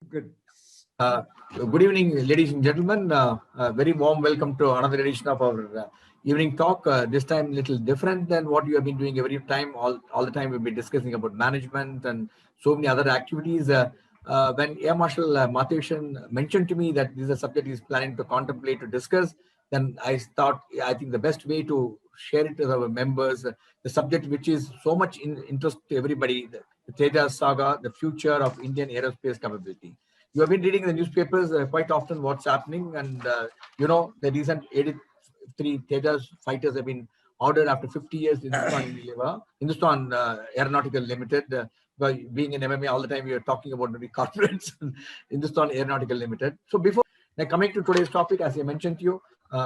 Good. Good evening, ladies and gentlemen. Very warm welcome to another edition of our evening talk. This time, little different than what you have been doing every time. All the time, we've been discussing about management and so many other activities. When Air Marshal Matheshan mentioned to me that this is a subject he's planning to contemplate to discuss, then I thought I think the best way to share it with our members, the subject which is so much in interest to everybody, the Tejas saga, the future of Indian aerospace capability. You have been reading the newspapers quite often what's happening, and the recent 83 Tejas fighters have been ordered after 50 years. Hindustan Aeronautical Limited. By being in MMA all the time, we are talking about the corporates, Hindustan Aeronautical Limited. So before now, coming to today's topic, as I mentioned to you,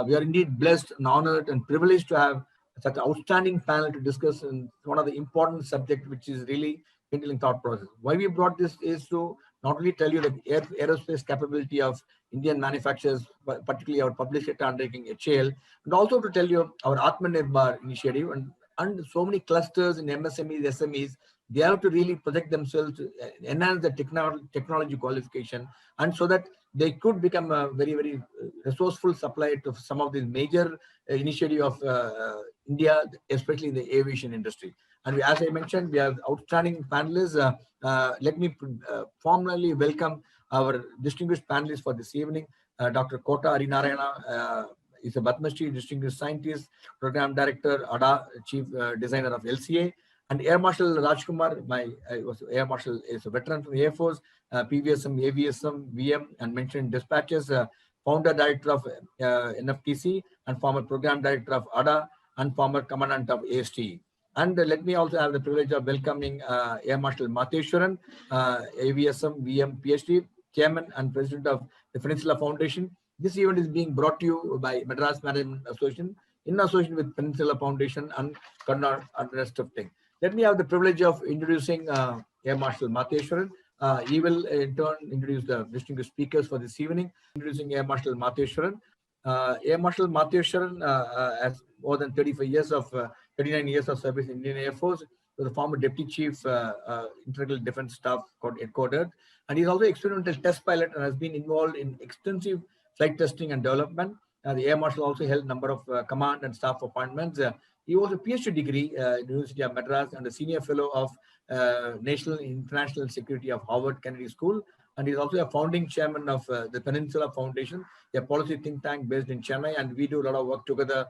we are indeed blessed and honored and privileged to have such an outstanding panel to discuss and one of the important subject, which is really kindling thought process. Why we brought this is to not only tell you the aerospace capability of Indian manufacturers, but particularly our public sector undertaking HAL, and also to tell you our Atmanirbhar initiative and so many clusters in MSMEs, SMEs, they have to really project themselves, enhance the technology qualification, and so that they could become a very, very resourceful supplier to some of these major initiative of India, especially in the aviation industry. And as I mentioned, we have outstanding panelists. Let me formally welcome our distinguished panelists for this evening. Dr. Kota Harinarayana is a Padma Shri Distinguished Scientist, Program Director, ADA, Chief Designer of LCA. And Air Marshal Rajkumar, Air Marshal is a veteran from the Air Force, PVSM, AVSM, VM, and mentioned dispatches, founder director of NFTC, and former program director of ADA, and former commandant of AST. And let me also have the privilege of welcoming Air Marshal Matheswaran, AVSM, VM, PhD, Chairman and President of the Peninsula Foundation. This event is being brought to you by Madras Management Association in association with Peninsula Foundation and Karnal and the rest of things. Let me have the privilege of introducing Air Marshal Matheswaran. He will in turn introduce the distinguished speakers for this evening. Introducing Air Marshal Matheswaran. Air Marshal Matheswaran has more than 39 years of service in Indian Air Force. Was the former Deputy Chief Integral Defense Staff headquartered, and he's also experimental test pilot and has been involved in extensive flight testing and development. The Air Marshal also held a number of command and staff appointments. He was a PhD degree at the University of Madras and a senior fellow of National International Security of Harvard Kennedy School. And he's also a founding chairman of the Peninsula Foundation, a policy think tank based in Chennai. And we do a lot of work together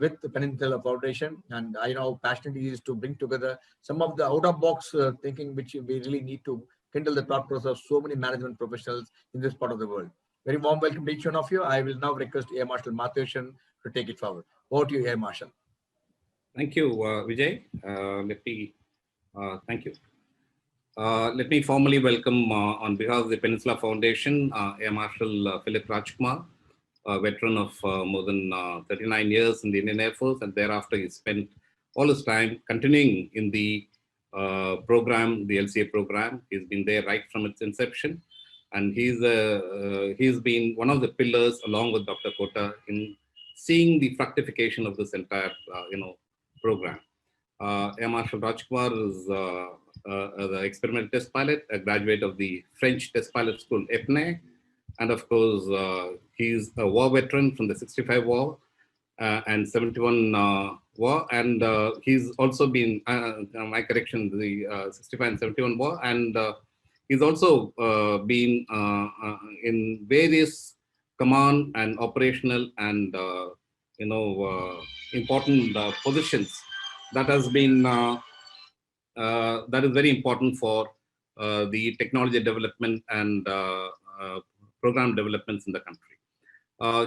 with the Peninsula Foundation. And I know how passionate he is to bring together some of the out-of-box thinking, which we really need to kindle the thought process of so many management professionals in this part of the world. Very warm welcome to each one of you. I will now request Air Marshal Matheswaran to take it forward. Over to you, Air Marshal. Thank you, Vijay. Thank you. Let me formally welcome on behalf of the Peninsula Foundation, Air Marshal Philip Rajkumar, a veteran of more than 39 years in the Indian Air Force, and thereafter he spent all his time continuing in the program, the LCA program. He's been there right from its inception, and he's been one of the pillars, along with Dr. Kota, in seeing the fructification of this entire program. Air Marshal Rajkumar is the experimental test pilot, a graduate of the French Test Pilot School, EPNE, and of course, he's a war veteran from the 65 war and 71 war, and he's also been, my correction, the 65 and 71 war, and he's also been in various command and operational and important positions. That has been that is very important for the technology development and program developments in the country.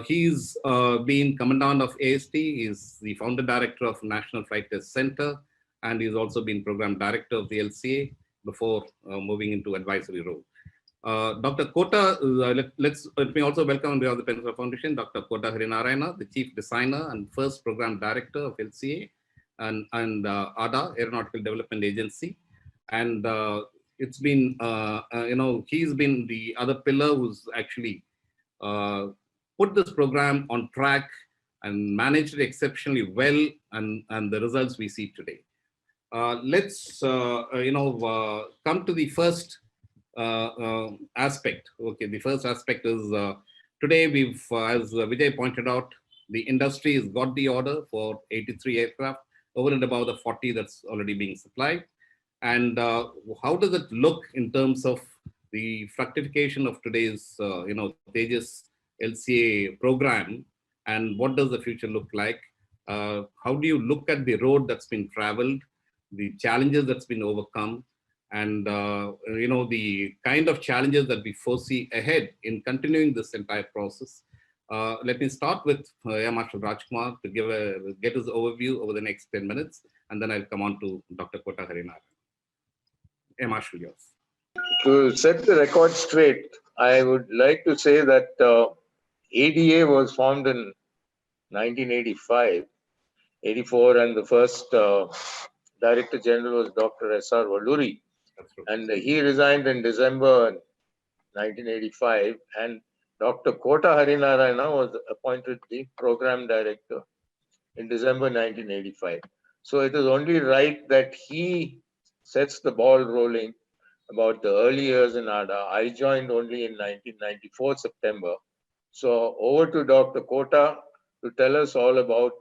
He's been commandant of AST. He's the founder director of National Flight Test Center, and he's also been program director of the LCA before moving into advisory role. Dr. Kota, let me also welcome on behalf of the Peninsula Foundation, Dr. Kota Harinarayana, the chief designer and first program director of LCA and ADA, Aeronautical Development Agency. And it's been, he's been the other pillar who's actually put this program on track and managed it exceptionally well, and the results we see today. Let's come to the first aspect. Okay, the first aspect is today we've, as Vijay pointed out, the industry has got the order for 83 aircraft over and above the 40 that's already being supplied. And how does it look in terms of the fructification of today's, Tejas LCA program, and what does the future look like? How do you look at the road that's been traveled, the challenges that's been overcome, and the kind of challenges that we foresee ahead in continuing this entire process? Let me start with Air Marshal Rajkumar to get his overview over the next 10 minutes, and then I'll come on to Dr. Kota Harinarayan. Air Marshal, yours. To set the record straight, I would like to say that ADA was formed in 1985, 84, and the first Director General was Dr. S.R. Valluri, and he resigned in December 1985, and Dr. Kota Harinarayana was appointed the Program Director in December 1985. So it is only right that he sets the ball rolling about the early years in ADA. I joined only in 1994 September. So over to Dr. Kota to tell us all about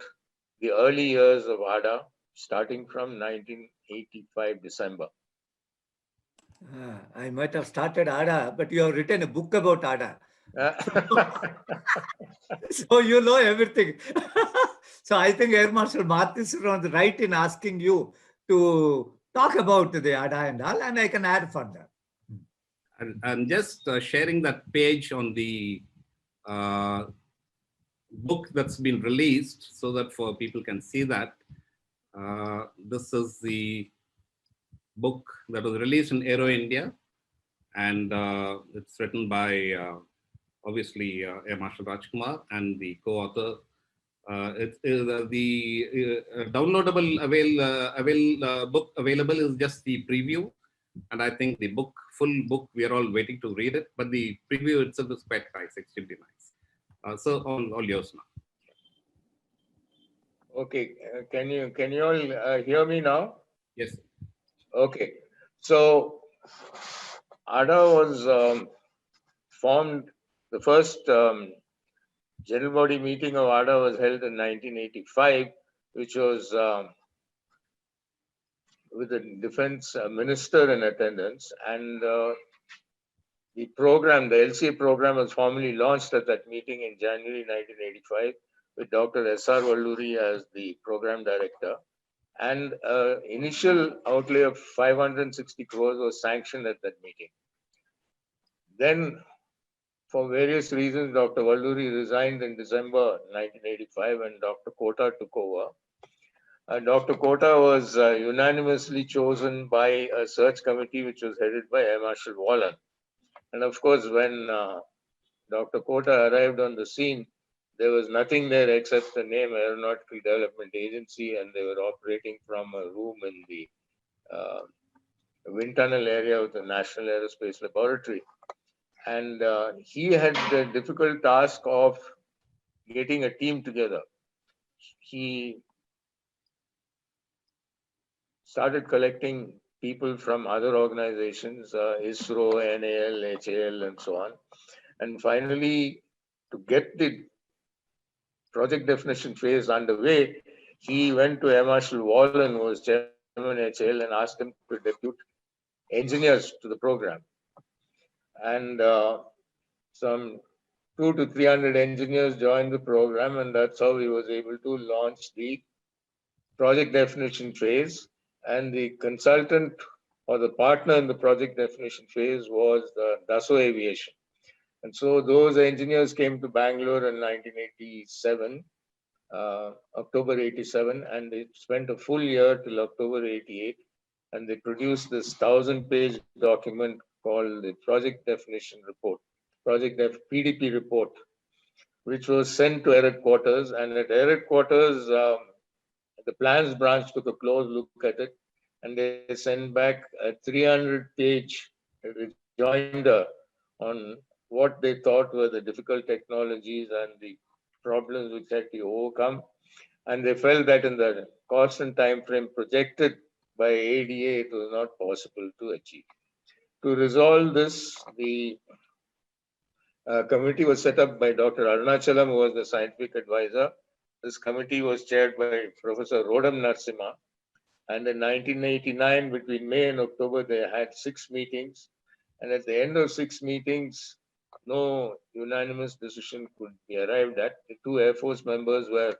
the early years of ADA, starting from 1985 December. I might have started ADA, but you have written a book about ADA. So you know everything. So I think Air Marshal Mathis was right in asking you to talk about the ADA and all, and I can add further. I'm just sharing that page on the book that's been released so that for people can see that. This is the book that was released in Aero India, and it's written by obviously Air Marshal Rajkumar and the co-author. It is the downloadable book available is just the preview, and I think the full book, we are all waiting to read it, but the preview itself is quite nice, extremely nice. So all yours now. Okay, can you all hear me now? Yes. Okay, so ADA was formed. The first general body meeting of ADA was held in 1985, which was with the defense minister in attendance, and the program, the LCA program, was formally launched at that meeting in January 1985 with Dr. S.R. Valluri as the program director. And initial outlay of 560 crores was sanctioned at that meeting. Then, for various reasons, Dr. Valluri resigned in December 1985 and Dr. Kota took over. Dr. Kota was unanimously chosen by a search committee which was headed by Air Marshal Wallen. And of course, when Dr. Kota arrived on the scene, there was nothing there except the name Aeronautical Development Agency, and they were operating from a room in the wind tunnel area of the National Aerospace Laboratory. And he had the difficult task of getting a team together. He started collecting people from other organizations, ISRO, NAL, HAL, and so on. And finally, to get the project definition phase underway, he went to Air Marshal Wallen, who was chairman HAL, and asked him to depute engineers to the program. And some 200 to 300 engineers joined the program, and that's how he was able to launch the project definition phase. And the consultant or the partner in the project definition phase was the Dassault Aviation. And so those engineers came to Bangalore in 1987, October 87, and they spent a full year till October 88. And they produced this 1,000-page document called the Project Definition Report, PDP report, which was sent to Air Headquarters. And at Air Headquarters, the plans branch took a close look at it, and they sent back a 300-page rejoinder on what they thought were the difficult technologies and the problems which had to be overcome. And they felt that in the cost and time frame projected by ADA, it was not possible to achieve. To resolve this, the committee was set up by Dr. Arunachalam, who was the scientific advisor. This committee was chaired by Professor Rodam Narasimha. And in 1989, between May and October, they had 6 meetings. And at the end of 6 meetings, no unanimous decision could be arrived at. The 2 Air Force members were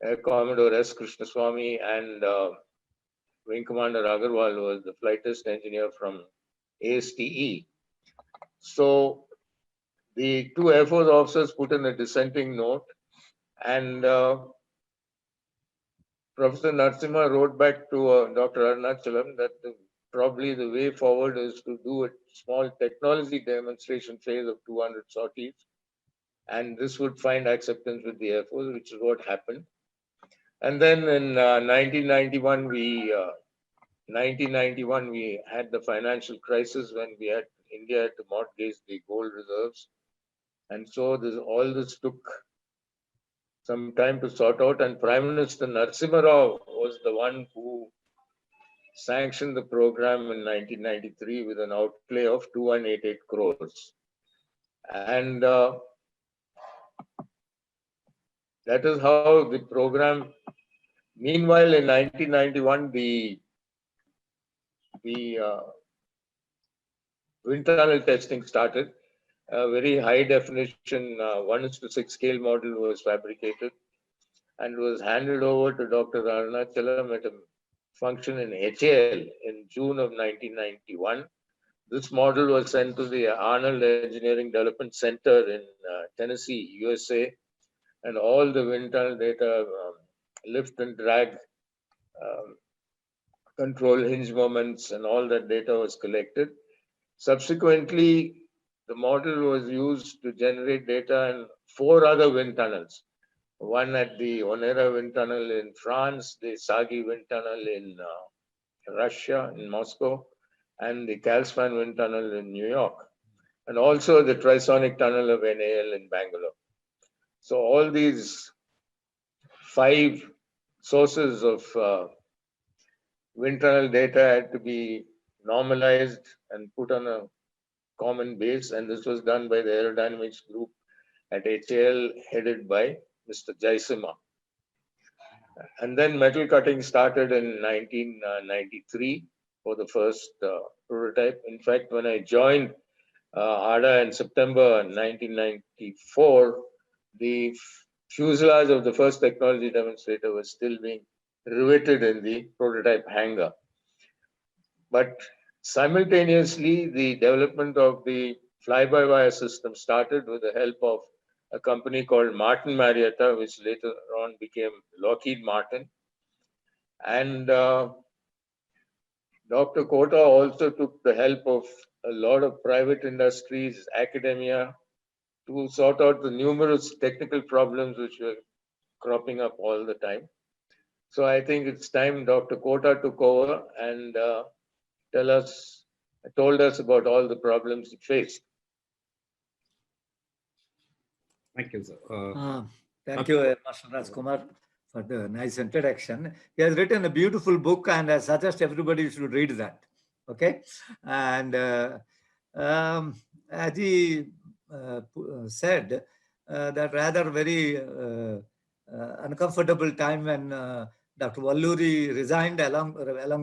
Air Commodore S. Krishnaswamy and Wing Commander Agarwal, who was the flight test engineer from ASTE. So the 2 Air Force officers put in a dissenting note, and Professor Narasimha wrote back to Dr. Arunachalam that probably the way forward is to do a small technology demonstration phase of 200 sorties, and this would find acceptance with the Air Force, which is what happened. And then in 1991, we had the financial crisis when India had to mortgage the gold reserves, and so all this took some time to sort out, and Prime Minister Narasimha Rao was the one who sanctioned the program in 1993 with an outlay of 2188 crores. And that is how the program, meanwhile in 1991, the wind tunnel testing started. A very high definition 1:6 scale model was fabricated and was handed over to Dr. Arunachalam at a function in HAL in June of 1991. This model was sent to the Arnold Engineering Development Center in Tennessee, USA, and all the wind tunnel data, lift and drag, control hinge moments, and all that data was collected. Subsequently, the model was used to generate data in 4 other wind tunnels. One at the Onera wind tunnel in France, the Sagi wind tunnel in Russia, in Moscow, and the Calspan wind tunnel in New York, and also the trisonic tunnel of NAL in Bangalore. So all these 5 sources of wind tunnel data had to be normalized and put on a common base, and this was done by the aerodynamics group at HAL headed by Mr. Jaisimha. And then metal cutting started in 1993 for the first prototype. In fact, when I joined ADA in September 1994, the fuselage of the first technology demonstrator was still being riveted in the prototype hangar. But simultaneously, the development of the fly-by-wire system started with the help of a company called Martin Marietta, which later on became Lockheed Martin. And Dr. Kota also took the help of a lot of private industries, academia, to sort out the numerous technical problems which were cropping up all the time. So I think it's time Dr. Kota took over and told us about all the problems he faced. Thank you, sir. Thank you, Master Rajkumar, for the nice introduction. He has written a beautiful book, and I suggest everybody should read that. Okay, and as he said, that rather very uncomfortable time when Dr. Valluri resigned along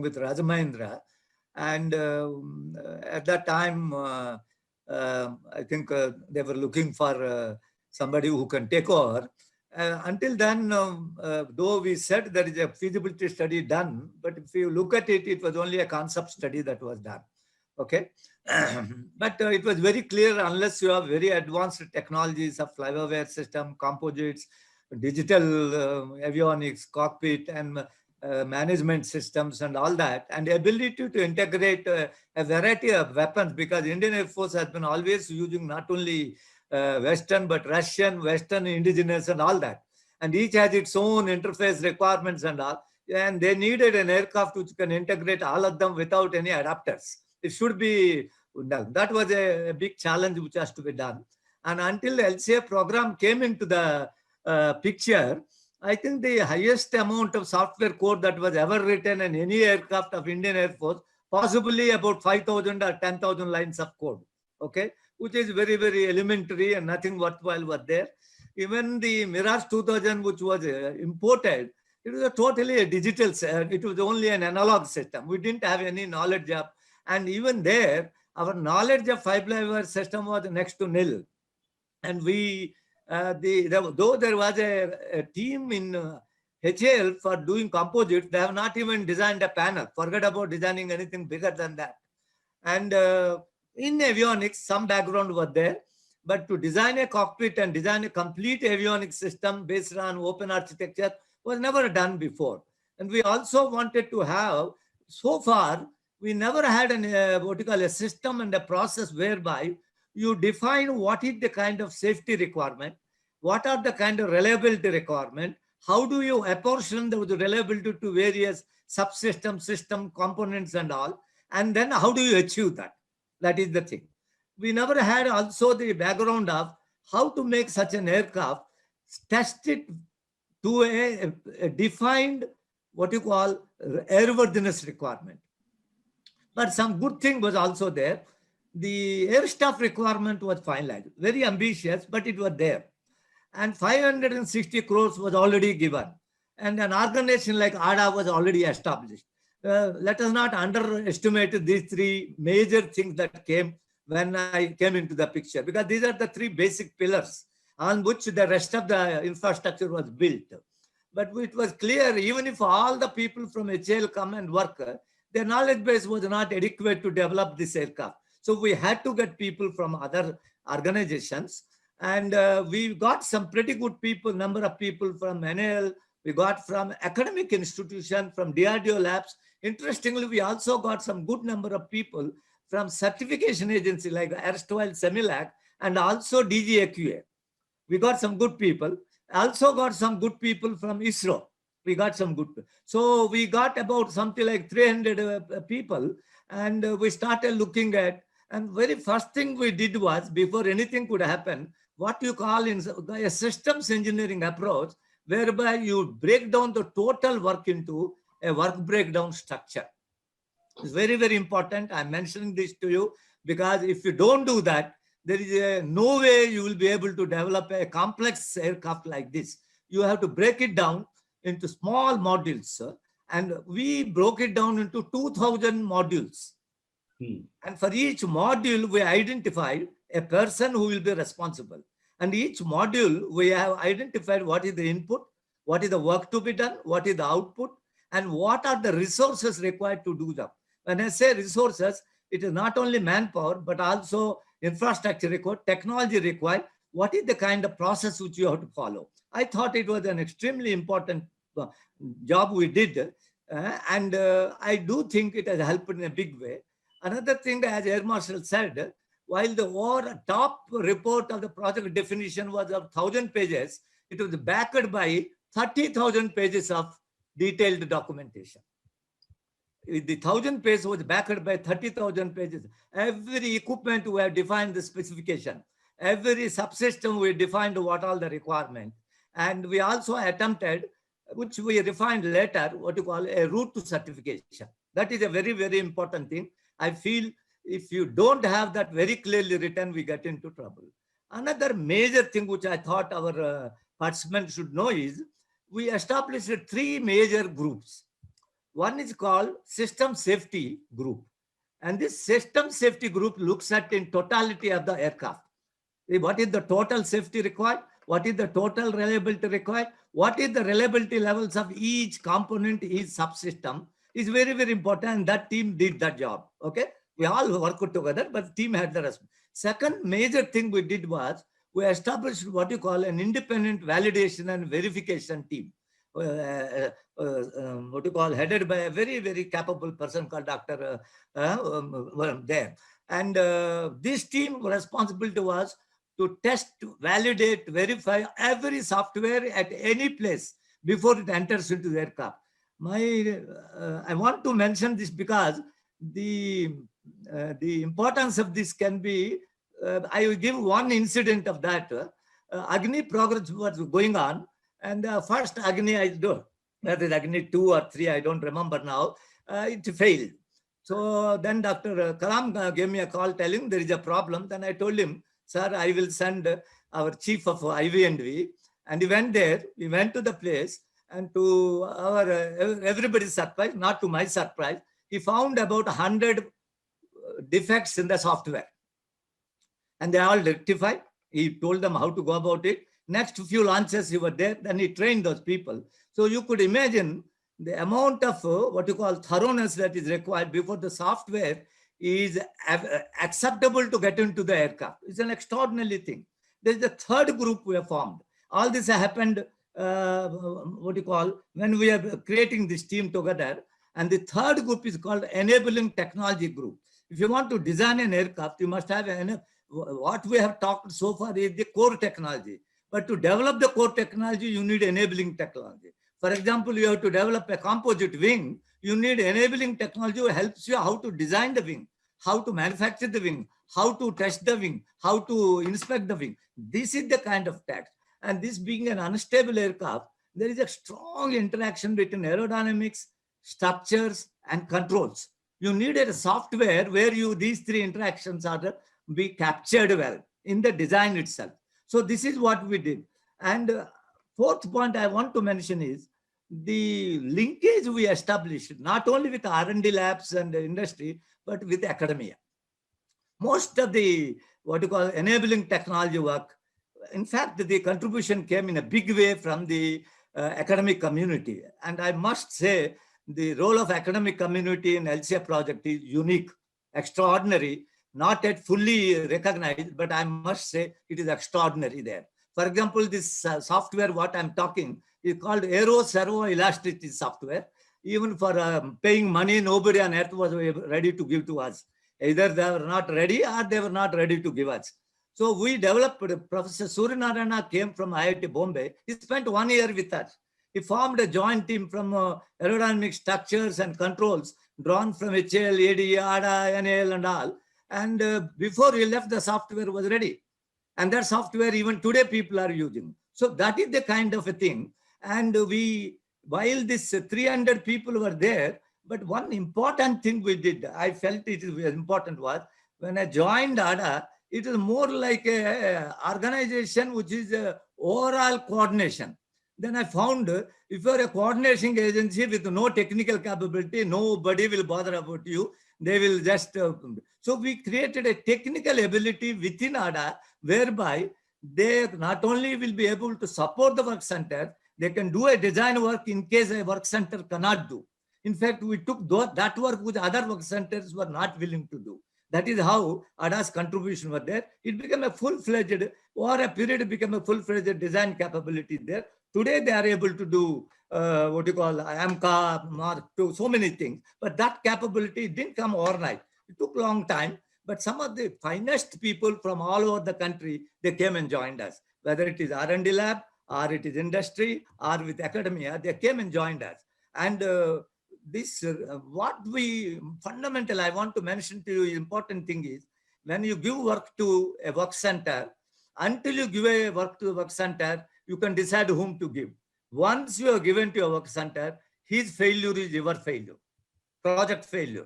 with Rajamahendra. And at that time, I think they were looking for somebody who can take over. Until then, though we said there is a feasibility study done, but if you look at it, it was only a concept study that was done. Okay. But it was very clear, unless you have very advanced technologies of fly-by-wire system, composites, digital avionics, cockpit, and management systems and all that, and the ability to integrate a variety of weapons, because Indian Air Force has been always using not only Western, but Russian, Western, indigenous, and all that. And each has its own interface requirements and all. And they needed an aircraft which can integrate all of them without any adapters. It should be done. That was a big challenge which has to be done. And until the LCA program came into the picture, I think the highest amount of software code that was ever written in any aircraft of Indian Air Force possibly about 5,000 or 10,000 lines of code, okay, which is very, very elementary and nothing worthwhile was there. Even the Mirage 2000, which was imported, it was a totally a digital, it was only an analog system. We didn't have any knowledge of, and even there, our knowledge of fiber system was next to nil. And we, though there was a team in HAL for doing composites, they have not even designed a panel. Forget about designing anything bigger than that. And in avionics, some background was there, but to design a cockpit and design a complete avionics system based on open architecture was never done before. And we also wanted to have, so far, we never had what you call a system and a process whereby you define what is the kind of safety requirement, what are the kind of reliability requirement, how do you apportion the reliability to various subsystem, system components and all, and then how do you achieve that? That is the thing. We never had also the background of how to make such an aircraft, test it to a defined, what you call, airworthiness requirement. But some good thing was also there. The air staff requirement was finalized, very ambitious, but it was there. And 560 crores was already given. And an organization like ADA was already established. Let us not underestimate these three major things that came when I came into the picture, because these are the three basic pillars on which the rest of the infrastructure was built. But it was clear, even if all the people from HAL come and work, their knowledge base was not adequate to develop this aircraft. So we had to get people from other organizations. And we got some pretty good people, number of people from NAL, we got from academic institution, from DRDO labs. Interestingly, we also got some good number of people from certification agency like erstwhile CEMILAC and also DGAQA. We got some good people. Also got some good people from ISRO. We got some good people. So we got about something like 300 people, and we started looking at, and very first thing we did was, before anything could happen, what you call in a systems engineering approach, whereby you break down the total work into a work breakdown structure. It's very, very important. I'm mentioning this to you because if you don't do that, there is no way you will be able to develop a complex aircraft like this. You have to break it down into small modules. And we broke it down into 2,000 modules. And for each module, we identified a person who will be responsible. And each module, we have identified what is the input, what is the work to be done, what is the output, and what are the resources required to do that. When I say resources, it is not only manpower, but also infrastructure required, technology required. What is the kind of process which you have to follow? I thought it was an extremely important job we did. And I do think it has helped in a big way. Another thing, as Air Marshal said, while the top report of the project definition was of 1,000 pages, it was backed by 30,000 pages of detailed documentation. The 1,000 pages was backed by 30,000 pages. Every equipment we have defined the specification. Every subsystem we defined what all the requirement. And we also attempted, which we refined later, what you call a route to certification. That is a very, very important thing. I feel if you don't have that very clearly written, we get into trouble. Another major thing which I thought our participants should know is we established 3 major groups. One is called System Safety Group. And this System Safety Group looks at in totality of the aircraft. What is the total safety required? What is the total reliability required? What is the reliability levels of each component, each subsystem? Is very, very important. And that team did that job. Okay. We all worked together, but the team had the rest. Second major thing we did was we established what you call an independent validation and verification team. What you call headed by a very, very capable person called Dr. there. And this team responsibility was to test, validate, verify every software at any place before it enters into the aircraft. I want to mention this because the importance of this can be, I will give one incident of that. Agni progress was going on, and first Agni I do, that is Agni 2 or 3, I don't remember now, it failed. So then Dr. Kalam gave me a call telling there is a problem. Then I told him, sir, I will send our chief of IV&V. And he went there. We went to the place, and to our everybody's surprise, not to my surprise, he found about 100 defects in the software. And they all rectified. He told them how to go about it. Next few launches, he was there. Then he trained those people. So you could imagine the amount of what you call thoroughness that is required before the software is acceptable to get into the aircraft. It's an extraordinary thing. There's the third group we have formed. All this happened, when we are creating this team together. And the third group is called Enabling Technology Group. If you want to design an aircraft, you must have what we have talked so far is the core technology. But to develop the core technology, you need enabling technology. For example, you have to develop a composite wing. You need enabling technology who helps you how to design the wing, how to manufacture the wing, how to test the wing, how to inspect the wing. This is the kind of task. And this being an unstable aircraft, there is a strong interaction between aerodynamics, structures, and controls. You need a software where these three interactions are to be captured well in the design itself. So this is what we did. And fourth point I want to mention is the linkage we established, not only with R&D labs and the industry, but with academia. Most of the enabling technology work, in fact, the contribution came in a big way from the academic community. And I must say, the role of academic community in LCA project is unique, extraordinary, not yet fully recognized, but I must say it is extraordinary there. For example, this software, what I'm talking, is called Aero Servo Elasticity software. Even for paying money, nobody on earth was ready to give to us. Either they were not ready or they were not ready to give us. So we developed, Professor Suryanarayana came from IIT Bombay. He spent 1 year with us. He formed a joint team from aerodynamic structures and controls drawn from HAL, AD, ADA, NAL and all. And before he left, the software was ready. And that software even today people are using. So that is the kind of a thing. And while this 300 people were there, but one important thing we did, I felt it is important, was when I joined ADA, it is more like an organization which is overall coordination. Then I found if you're a coordinating agency with no technical capability, nobody will bother about you. They will just... So we created a technical ability within ADA whereby they not only will be able to support the work center, they can do a design work in case a work center cannot do. In fact, we took that work which other work centers were not willing to do. That is how ADA's contribution was there. It became a full-fledged, over a period, it became a full-fledged design capability there. Today, they are able to do AMCA, Mark II, so many things. But that capability didn't come overnight. It took a long time. But some of the finest people from all over the country, they came and joined us. Whether it is R&D lab, or it is industry, or with academia, they came and joined us. And what we fundamental, I want to mention to you, important thing is, when you give work to a work center, until you give a work to a work center, you can decide whom to give. Once you are given to a work center, his failure is your failure, project failure.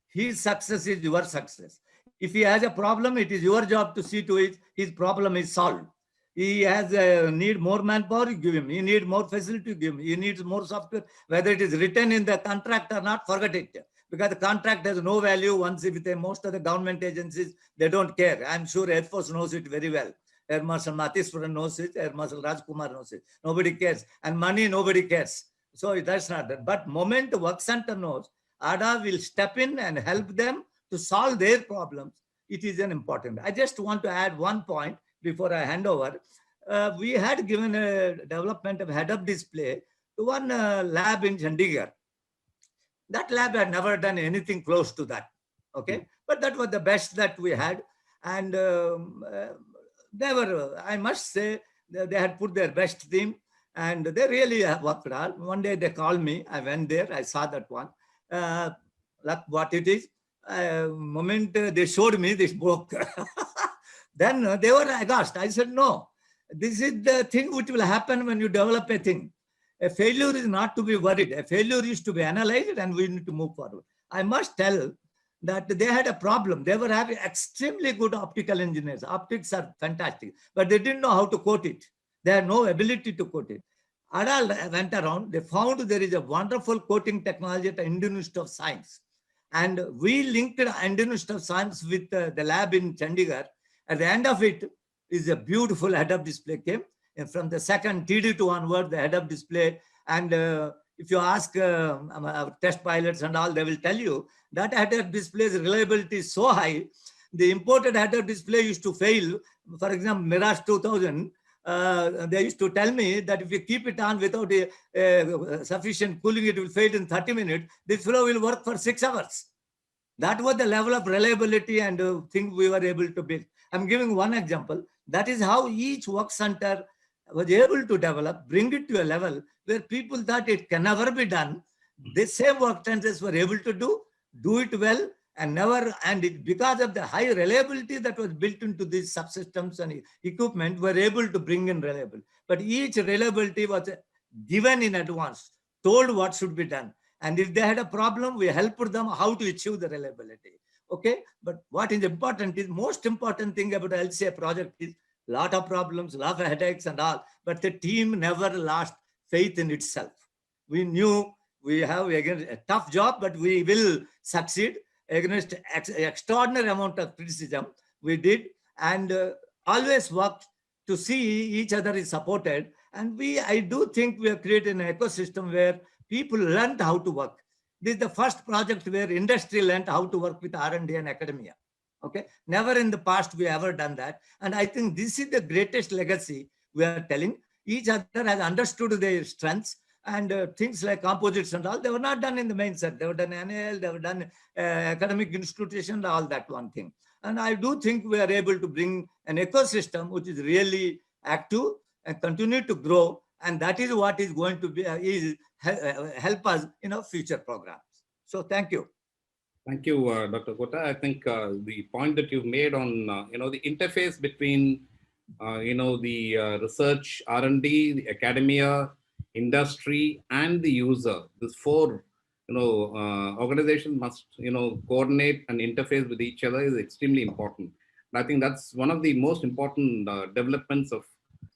His success is your success. If he has a problem, it is your job to see to it his problem is solved. He has need more manpower, you give him. He needs more facility, you give him. He needs more software. Whether it is written in the contract or not, forget it. Because the contract has no value once with most of the government agencies, they don't care. I'm sure Air Force knows it very well. Air Marshal Matheswaran knows it. Air Marshal Rajkumar knows it. Nobody cares. And money, nobody cares. So that's not that. But moment the work center knows, ADA will step in and help them to solve their problems. It is an important. I just want to add one point before I hand over. We had given a development of head-up display to one lab in Chandigarh. That lab had never done anything close to that. Okay, but that was the best that we had. And they were, I must say, they had put their best team and they really worked hard. One day they called me, I went there, I saw that one. Look what it is. Moment they showed me this book. Then they were aghast. I said, no, this is the thing which will happen when you develop a thing. A failure is not to be worried. A failure is to be analyzed and we need to move forward. I must tell that they had a problem. They were having extremely good optical engineers. Optics are fantastic, but they didn't know how to coat it. They had no ability to coat it. Adal went around, they found there is a wonderful coating technology at the Indian Institute of Science. And we linked the Indian Institute of Science with the lab in Chandigarh. At the end of it is a beautiful head-up display came. And from the second TD2 onward, the head-up display. And if you ask our test pilots and all, they will tell you that head-up display's reliability is so high. The imported head-up display used to fail. For example, Mirage 2000, they used to tell me that if you keep it on without sufficient cooling, it will fail in 30 minutes. This flow will work for 6 hours. That was the level of reliability and thing we were able to build. I'm giving one example. That is how each work center was able to develop, bring it to a level where people thought it can never be done. The same work centers were able to do it well, and never, and it, because of the high reliability that was built into these subsystems and equipment, were able to bring in reliable. But each reliability was given in advance, told what should be done. And if they had a problem, we helped them how to achieve the reliability. Okay, but what is important is, most important thing about LCA project is lot of problems, lot of headaches and all, but the team never lost faith in itself. We knew we have again a tough job, but we will succeed against extraordinary amount of criticism. We did, and always worked to see each other is supported. And I do think we have created an ecosystem where people learned how to work. This is the first project where industry learned how to work with R&D and academia. Okay, never in the past we ever done that. And I think this is the greatest legacy we are telling. Each other has understood their strengths, and things like composites and all, they were not done in the main set. They were done NAL, they were done academic institution, all that one thing. And I do think we are able to bring an ecosystem which is really active and continue to grow. And that is what is going to be help us in our future programs. So thank you. Thank you, Dr. Kota. I think the point that you've made on the interface between the research, R&D, the academia, industry, and the user, these four organizations must coordinate and interface with each other is extremely important. And I think that's one of the most important developments of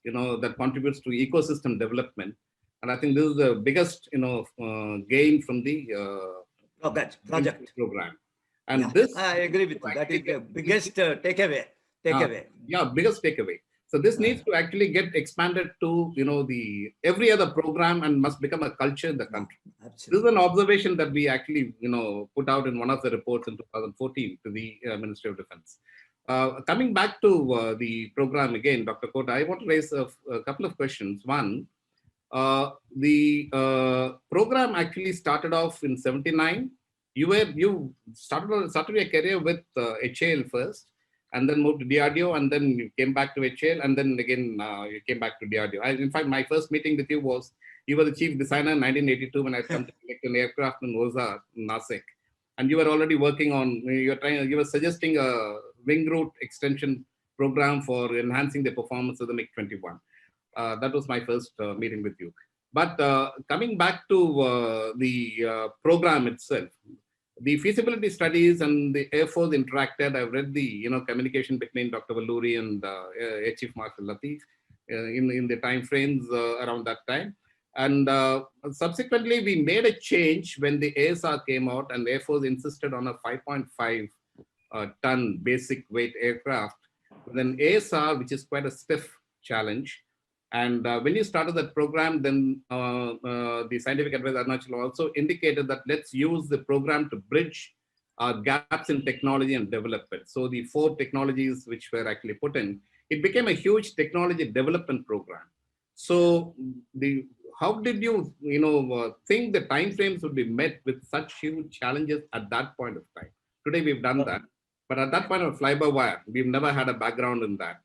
that contributes to ecosystem development. And I think this is the biggest gain from the project program. And yeah, this, I agree with you. That is the biggest takeaway. Biggest takeaway. So this needs to actually get expanded to every other program and must become a culture in the country. Absolutely. This is an observation that we actually put out in one of the reports in 2014 to the Ministry of Defense. Coming back to the program again, Dr. Kota, I want to raise a couple of questions. One, the program actually started off in '79. You started your career with HAL first, and then moved to DRDO, and then you came back to HAL, and then again you came back to DRDO. In fact, my first meeting with you was, you were the chief designer in 1982 when I come to collect an aircraft in Oza, Nasik, and you were already working on, you were suggesting a wing route extension program for enhancing the performance of the MiG-21. That was my first meeting with you. But coming back to the program itself, the feasibility studies and the Air Force interacted. I've read the communication between Dr. Valluri and Air Chief Marshal Latif in the time frames around that time. And subsequently, we made a change when the ASR came out, and Air Force insisted on a 5.5 ton basic weight aircraft with an ASR, which is quite a stiff challenge. And when you started that program, then the scientific advisor Arunachal also indicated that let's use the program to bridge gaps in technology and development. So the 4 technologies which were actually put in, it became a huge technology development program. So how did you think the timeframes would be met with such huge challenges at that point of time? Today we've done that, but at that point of fly-by-wire, we've never had a background in that.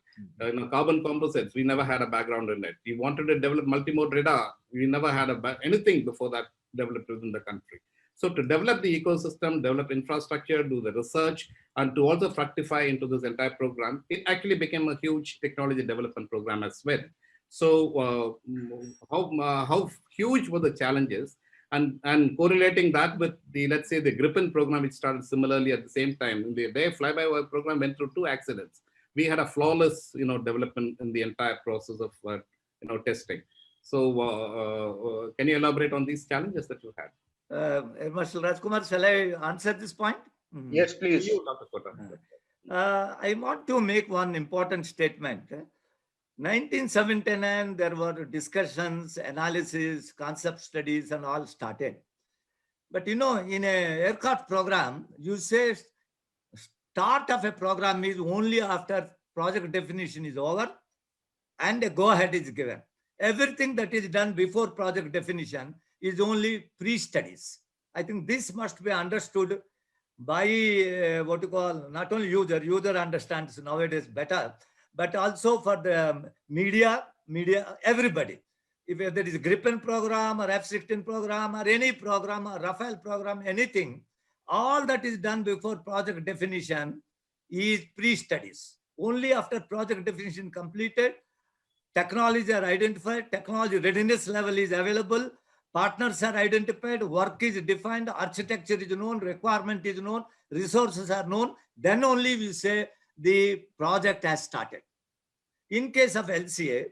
Carbon composites, we never had a background in it. We wanted to develop multimode radar. We never had anything before that developed within the country. So to develop the ecosystem, develop infrastructure, do the research, and to also fructify into this entire program, it actually became a huge technology development program as well. So how huge were the challenges? And correlating that with the, let's say, the Gripen program, which started similarly at the same time. Their fly-by-wire program went through 2 accidents. We had a flawless, development in the entire process of, testing. So can you elaborate on these challenges that you had? Air Marshal Rajkumar, shall I answer this point? Yes, please. You, Dr. Kota. I want to make one important statement. 1979, there were discussions, analysis, concept studies, and all started. But in an aircraft program, you say start of a program is only after project definition is over and a go-ahead is given. Everything that is done before project definition is only pre-studies. I think this must be understood by not only user understands nowadays better, but also for the media, everybody. If there is a Gripen program or F-16 program or any program or Rafale program, anything, all that is done before project definition is pre-studies. Only after project definition completed, technologies are identified, technology readiness level is available, partners are identified, work is defined, architecture is known, requirement is known, resources are known, then only we say the project has started. In case of LCA,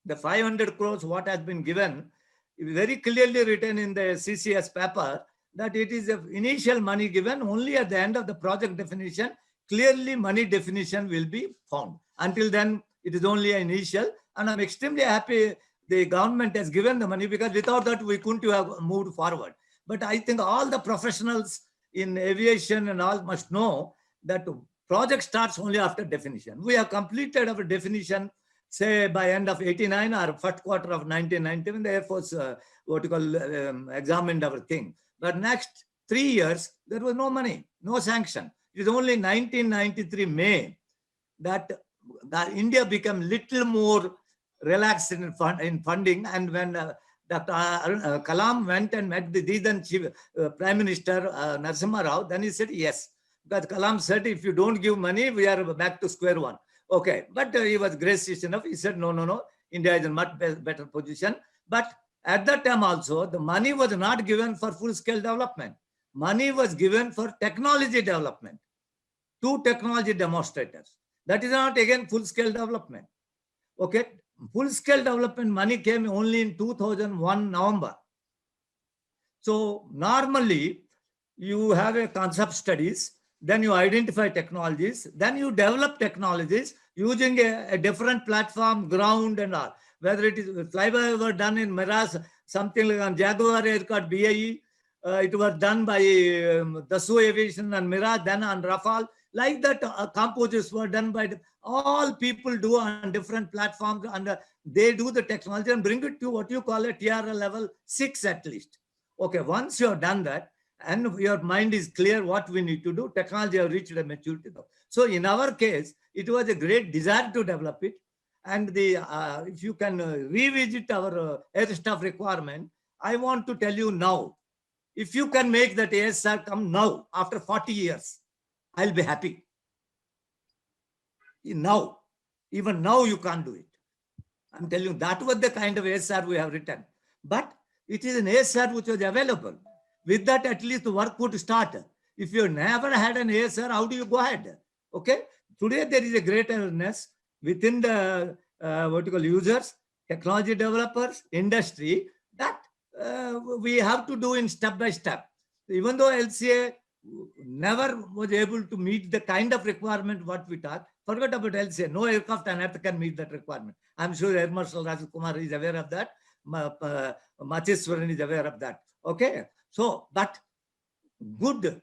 the 500 crores what has been given, very clearly written in the CCS paper that it is initial money given only at the end of the project definition. Clearly money definition will be found. Until then, it is only initial, and I'm extremely happy the government has given the money, because without that we couldn't have moved forward. But I think all the professionals in aviation and all must know that project starts only after definition. We have completed our definition, say by end of 89 or first quarter of 1990, when the Air Force examined our thing. But next 3 years, there was no money, no sanction. It is only 1993 May that India became little more relaxed in funding, and when Dr. Kalam went and met the then Chief Prime Minister Narasimha Rao, then he said yes. Because Kalam said, if you don't give money, we are back to square one. Okay, but he was gracious enough. He said, no, India is in much better position. But at that time also, the money was not given for full-scale development. Money was given for technology development. 2 technology demonstrators. That is not again full-scale development. Okay, full-scale development money came only in 2001 November. So normally you have a concept studies, then you identify technologies, then you develop technologies using a different platform, ground and all. Whether it is flyby done in Mirage, something like on Jaguar aircraft BAE, it was done by Dassault Aviation and Mirage, then on Rafale. Like that, composites were done by all people do on different platforms, and they do the technology and bring it to what you call a TRL level 6 at least. Okay, once you have done that and your mind is clear what we need to do, technology have reached a maturity. So in our case, it was a great desire to develop it. And if you can revisit our air staff requirement, I want to tell you now, if you can make that ASR come now, after 40 years, I'll be happy. Now, even now you can't do it. I'm telling you, that was the kind of ASR we have written. But it is an ASR which was available. With that, at least the work would start. If you never had an ASR, how do you go ahead? Okay. Today, there is a great awareness within the users, technology developers, industry, that we have to do in step by step. Even though LCA never was able to meet the kind of requirement what we talk, forget about LCA. No aircraft on earth can meet that requirement. I'm sure Air Marshal Rajkumar is aware of that. Macheswaran is aware of that. Okay. So, but good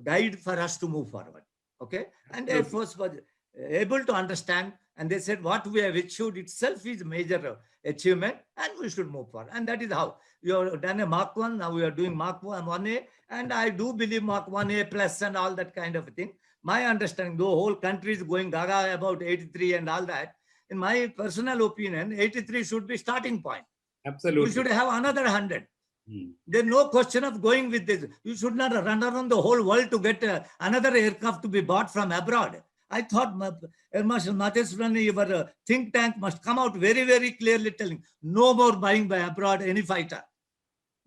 guide for us to move forward. Okay. And Air Force was able to understand, and they said what we have achieved itself is a major achievement and we should move forward. And that is how you have done a Mark 1. Now we are doing Mark 1A, and I do believe Mark 1A plus and all that kind of thing. My understanding, the whole country is going gaga about 83 and all that. In my personal opinion, 83 should be starting point. Absolutely. We should have another 100. There's no question of going with this. You should not run around the whole world to get another aircraft to be bought from abroad. I thought Air Marshal Macheswaran, your think tank must come out very, very clearly telling no more buying by abroad any fighter.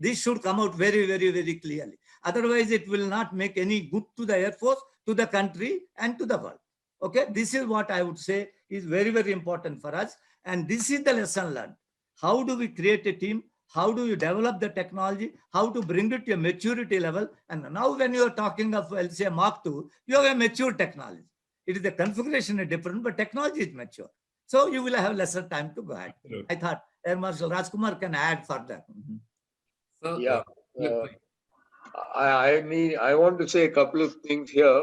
This should come out very, very, very clearly. Otherwise, it will not make any good to the Air Force, to the country, and to the world. Okay, this is what I would say is very, very important for us. And this is the lesson learned. How do we create a team? How do you develop the technology? How to bring it to a maturity level? And now when you are talking of, LCA Mark II, you have a mature technology. It is the configuration is different, but technology is mature. So you will have lesser time to go ahead. Absolutely. I thought Air Marshal Rajkumar can add further. So, Yeah. Philip, I want to say a couple of things here.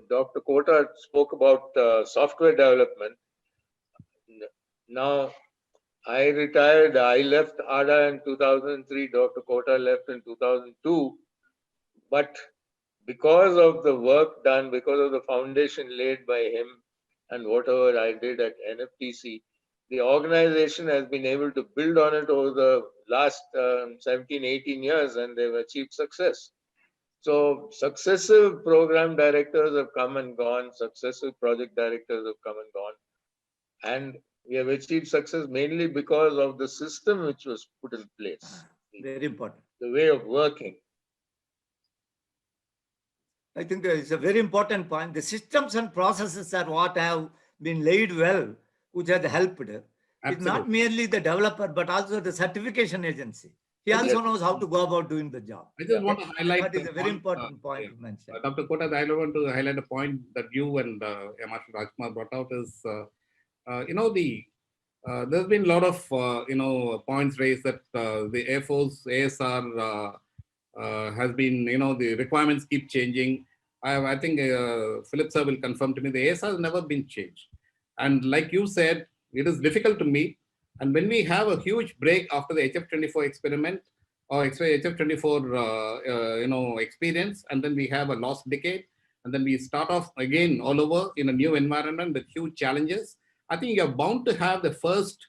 Dr. Kota spoke about software development. Now, I retired. I left ADA in 2003. Dr. Kota left in 2002. But because of the work done, because of the foundation laid by him and whatever I did at NFTC, the organization has been able to build on it over the last 17, 18 years, and they've achieved success. So successive program directors have come and gone, successive project directors have come and gone. And we have achieved success mainly because of the system which was put in place, Very important. the way of working. I think it's a very important point. The systems and processes are what have been laid well, which has helped. It's not absolutely. merely the developer, but also the certification agency. He I also just- knows how to go about doing the job. I just want to highlight That is the a very point, important point yeah. to mention. Dr. Kota, I want to highlight a point that you and Marshal Rajkumar brought out is, there's been a lot of, points raised that the Air Force, ASR has been, the requirements keep changing. I think Philip sir will confirm to me, the ASR has never been changed. And like you said, it is difficult to meet. And when we have a huge break after the HF-24 experiment or HF-24, experience, and then we have a lost decade, and then we start off again all over in a new environment with huge challenges, I think you're bound to have the first,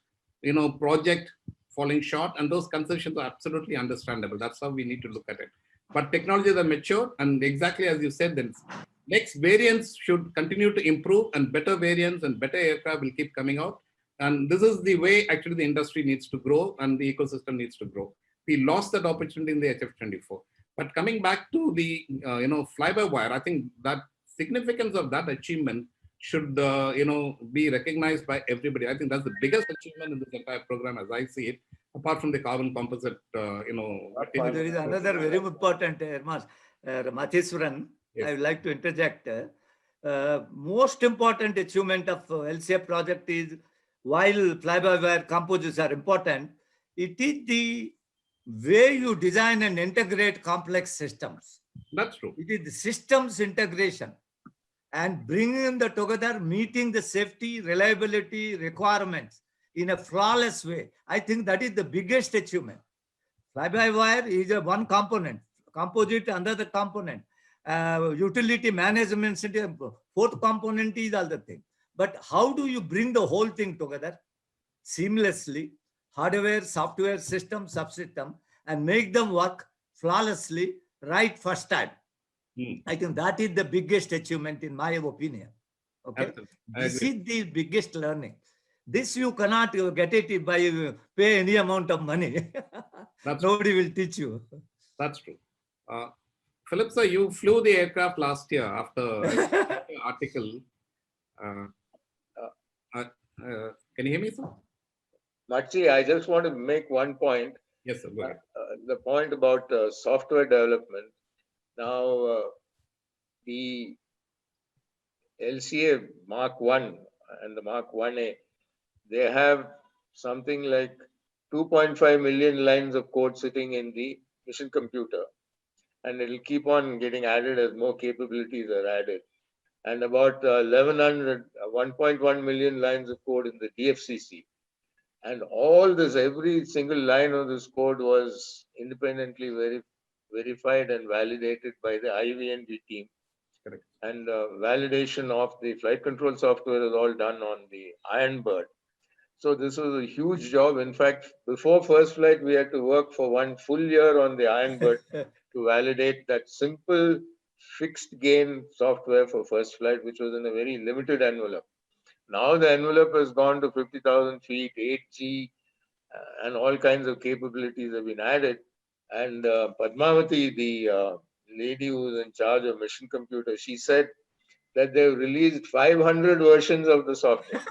project falling short, and those concessions are absolutely understandable. That's how we need to look at it. But technologies are mature, and exactly as you said, the next variants should continue to improve, and better variants and better aircraft will keep coming out. And this is the way actually the industry needs to grow and the ecosystem needs to grow. We lost that opportunity in the HF-24. But coming back to the, fly-by-wire, I think that significance of that achievement should, be recognized by everybody. I think that's the biggest achievement in this entire program as I see it, apart from the carbon composite, There is another very important, Matheswaran, Yes. I would like to interject. Most important achievement of LCA project is, while fly-by-wire composites are important, it is the way you design and integrate complex systems. That's true. It is the systems integration and bringing them together, meeting the safety, reliability requirements in a flawless way. I think that is the biggest achievement. Fly-by-wire is a one component, composite another component, utility management, fourth component is other thing. But how do you bring the whole thing together seamlessly, hardware, software, system, subsystem, and make them work flawlessly right first time? I think that is the biggest achievement in my opinion. Okay, Absolutely. I this agree. is the biggest learning. This you cannot get it by pay any amount of money. That's Nobody will teach you. That's true. Philip sir, you flew the aircraft last year after the article. Can you hear me, sir? Machi, I just want to make one point. Yes, sir. Go ahead. The point about software development. Now, the LCA Mark I and the Mark 1A, they have something like 2.5 million lines of code sitting in the mission computer. And it'll keep on getting added as more capabilities are added. And about 1.1 million lines of code in the DFCC. And all this, every single line of this code was independently verified and validated by the IVNG team. Correct. And validation of the flight control software is all done on the Ironbird. So this was a huge job. In fact, before first flight, we had to work for 1 full year on the Ironbird to validate that simple fixed gain software for first flight, which was in a very limited envelope. Now the envelope has gone to 50,000 feet, 8G, and all kinds of capabilities have been added. And Padmavati, the lady who's in charge of mission computer, she said that they've released 500 versions of the software.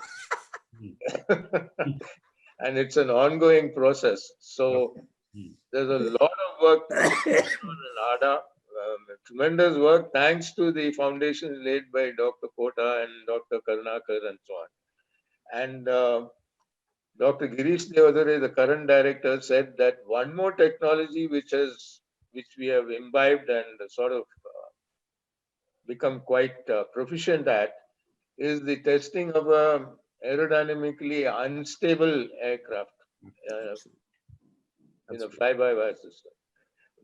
And it's an ongoing process. So there's a lot of work on ADA, tremendous work, thanks to the foundation led by Dr. Kota and Dr. Karnakar and so on. And Dr. Girish Devadare, the current director, said that one more technology which we have imbibed and sort of become quite proficient at is the testing of a aerodynamically unstable aircraft in a fly-by-wire system.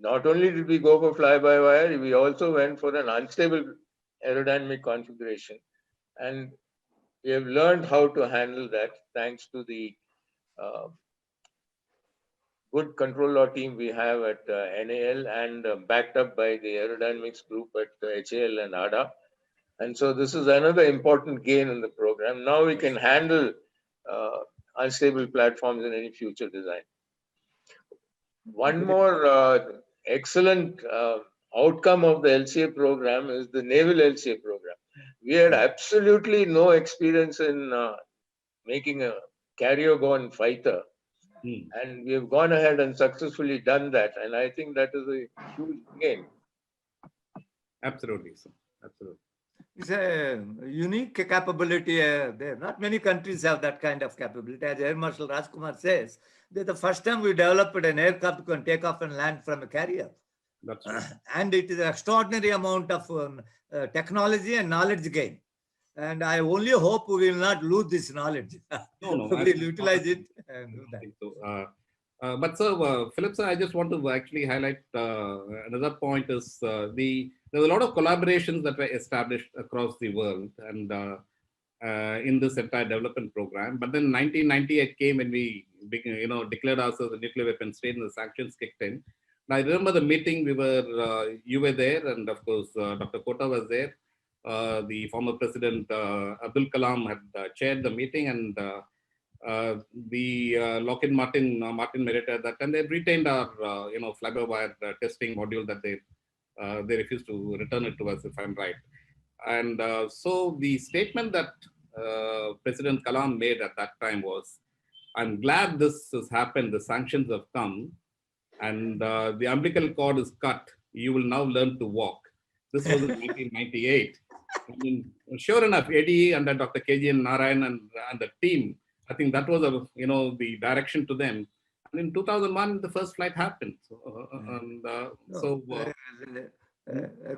Not only did we go for fly-by-wire, we also went for an unstable aerodynamic configuration. And we have learned how to handle that thanks to the good control law team we have at NAL and backed up by the aerodynamics group at HAL and ADA. And so this is another important gain in the program. Now we can handle unstable platforms in any future design. One more excellent outcome of the LCA program is the Naval LCA program. We had absolutely no experience in making a carrier-borne fighter. And we have gone ahead and successfully done that. And I think that is a huge gain. Absolutely, sir. Absolutely. It's a unique capability there. Not many countries have that kind of capability. As Air Marshal Rajkumar says, they're the first time we developed an aircraft that can take off and land from a carrier. That's right. And it is an extraordinary amount of technology and knowledge gain. And I only hope we will not lose this knowledge. No, We'll utilize it and do that. So, but sir, Philip sir, I just want to actually highlight another point is there's a lot of collaborations that were established across the world and in this entire development program. But then 1998 came when we declared ourselves a nuclear weapon state and the sanctions kicked in. And I remember the meeting you were there, and of course Dr. Kota was there. The former president Abdul Kalam had chaired the meeting, and the Lockheed Martin Merita at that time, they retained our fly-by-wire testing module that they refused to return it to us, if I'm right. And so the statement that President Kalam made at that time was, "I'm glad this has happened. The sanctions have come, and the umbilical cord is cut. You will now learn to walk." This was in 1998. I mean, sure enough, Eddie and Dr. KGN Narayan and the team, I think that was the direction to them. And in 2001, the first flight happened.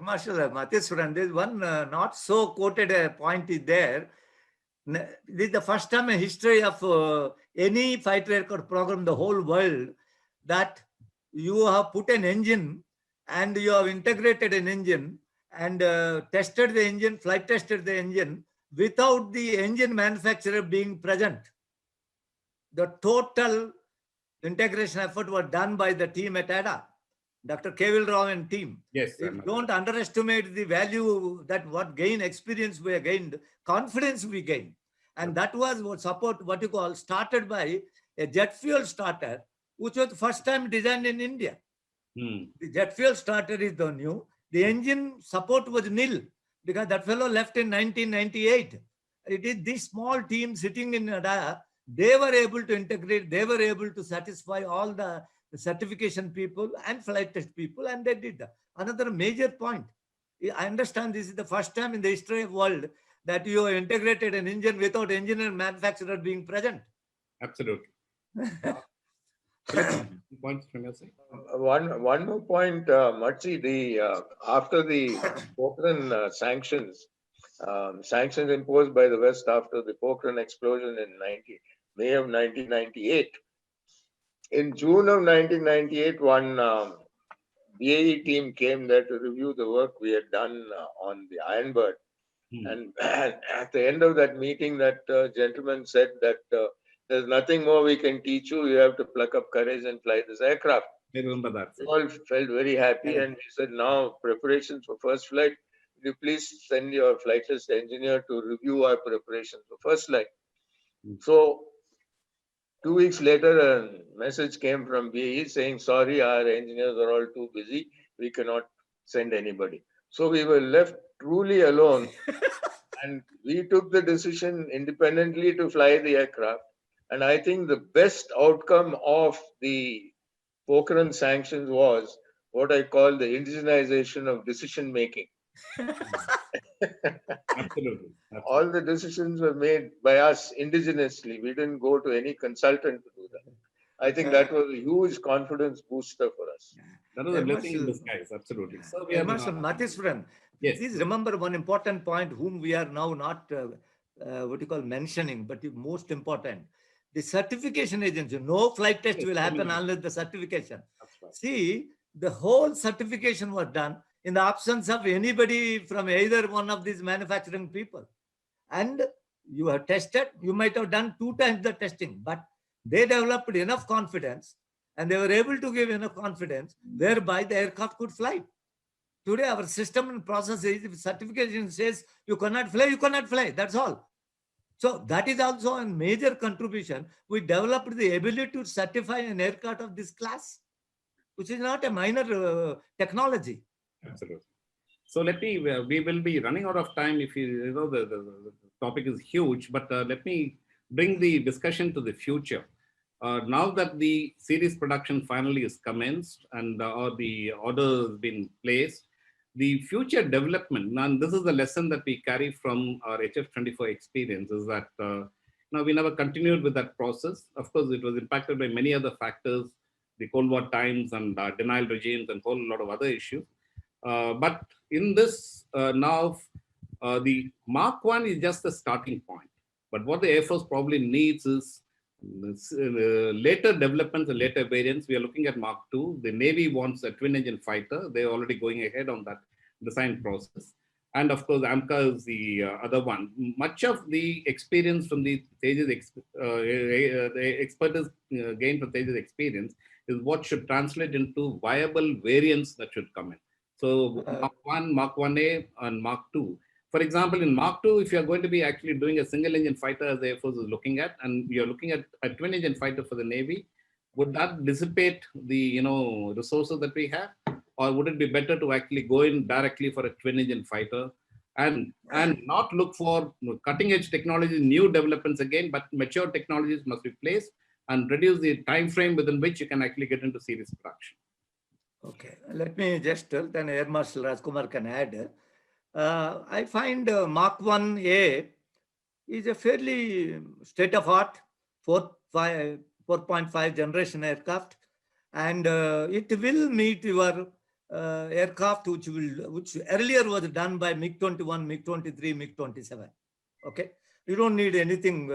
Marshal Matheswaran, there's one not so quoted point is there. This is the first time in history of any fighter aircraft program in the whole world that you have put an engine and you have integrated an engine and tested the engine, flight tested the engine without the engine manufacturer being present. The total integration effort was done by the team at ADA, Dr. Kevil Rao and team. Yes, don't underestimate the value that what experience we gained, confidence we gained. And that was what you call started by a jet fuel starter, which was the first time designed in India. The jet fuel starter is the new. The engine support was nil because that fellow left in 1998. It is this small team sitting in ADA. They were able to integrate. They were able to satisfy all the certification people and flight test people, and they did that. Another major point. I understand this is the first time in the history of the world that you have integrated an engine without engine and manufacturer being present. Absolutely. Points from your side? One more point, Marchi, after the Pokhran sanctions imposed by the West after the Pokhran explosion in May of 1998. In June of 1998, one BAE team came there to review the work we had done on the Ironbird. And at the end of that meeting, that gentleman said that there's nothing more we can teach you. You have to pluck up courage and fly this aircraft. I remember that. We all felt very happy, and we said, now preparations for first flight. Will you please send your flight test engineer to review our preparations for first flight? So 2 weeks later, a message came from BAE saying, sorry, our engineers are all too busy. We cannot send anybody. So we were left truly alone. And we took the decision independently to fly the aircraft. And I think the best outcome of the Pokhran sanctions was what I call the indigenization of decision making. Absolutely. All the decisions were made by us indigenously. We didn't go to any consultant to do that. I think that was a huge confidence booster for us. That was a blessing in disguise. Absolutely. So we are Matheswaran, yes. Please remember one important point whom we are now not mentioning, but most important. The certification agency, no flight test will happen unless the certification. Right. See, the whole certification was done in the absence of anybody from either one of these manufacturing people. And you have tested, you might have done 2 times the testing, but they developed enough confidence and they were able to give enough confidence whereby the aircraft could fly. Today, our system and process is, if certification says you cannot fly, that's all. So that is also a major contribution. We developed the ability to certify an aircraft of this class, which is not a minor technology. Absolutely. So let me, we will be running out of time if you know, the topic is huge, but let me bring the discussion to the future. Now that the series production finally is commenced and or the order has been placed, the future development, and this is the lesson that we carry from our HF-24 experience, is that now we never continued with that process. Of course, it was impacted by many other factors, the Cold War times and denial regimes and a whole lot of other issues. But in this now, the Mark 1 is just the starting point. But what the Air Force probably needs is later developments and later variants. We are looking at Mark 2. The Navy wants a twin-engine fighter. They're already going ahead on that design process. And of course, AMCA is the other one. Much of the experience from the Tejas, the expertise gained from Tejas experience is what should translate into viable variants that should come in. So Mark 1, Mark 1A, and Mark 2. For example, in Mark 2, if you're going to be actually doing a single-engine fighter, as the Air Force is looking at, and you're looking at a twin-engine fighter for the Navy, would that dissipate the resources that we have, or would it be better to actually go in directly for a twin-engine fighter and not look for cutting-edge technologies, new developments again, but mature technologies must be placed and reduce the time frame within which you can actually get into series production? Okay, let me just tell, then Air Marshal Rajkumar can add. I find Mark 1A is a fairly state-of-art 4.5 generation aircraft, and it will meet your aircraft which earlier was done by MiG-21, MiG-23, MiG-27. Okay, you don't need anything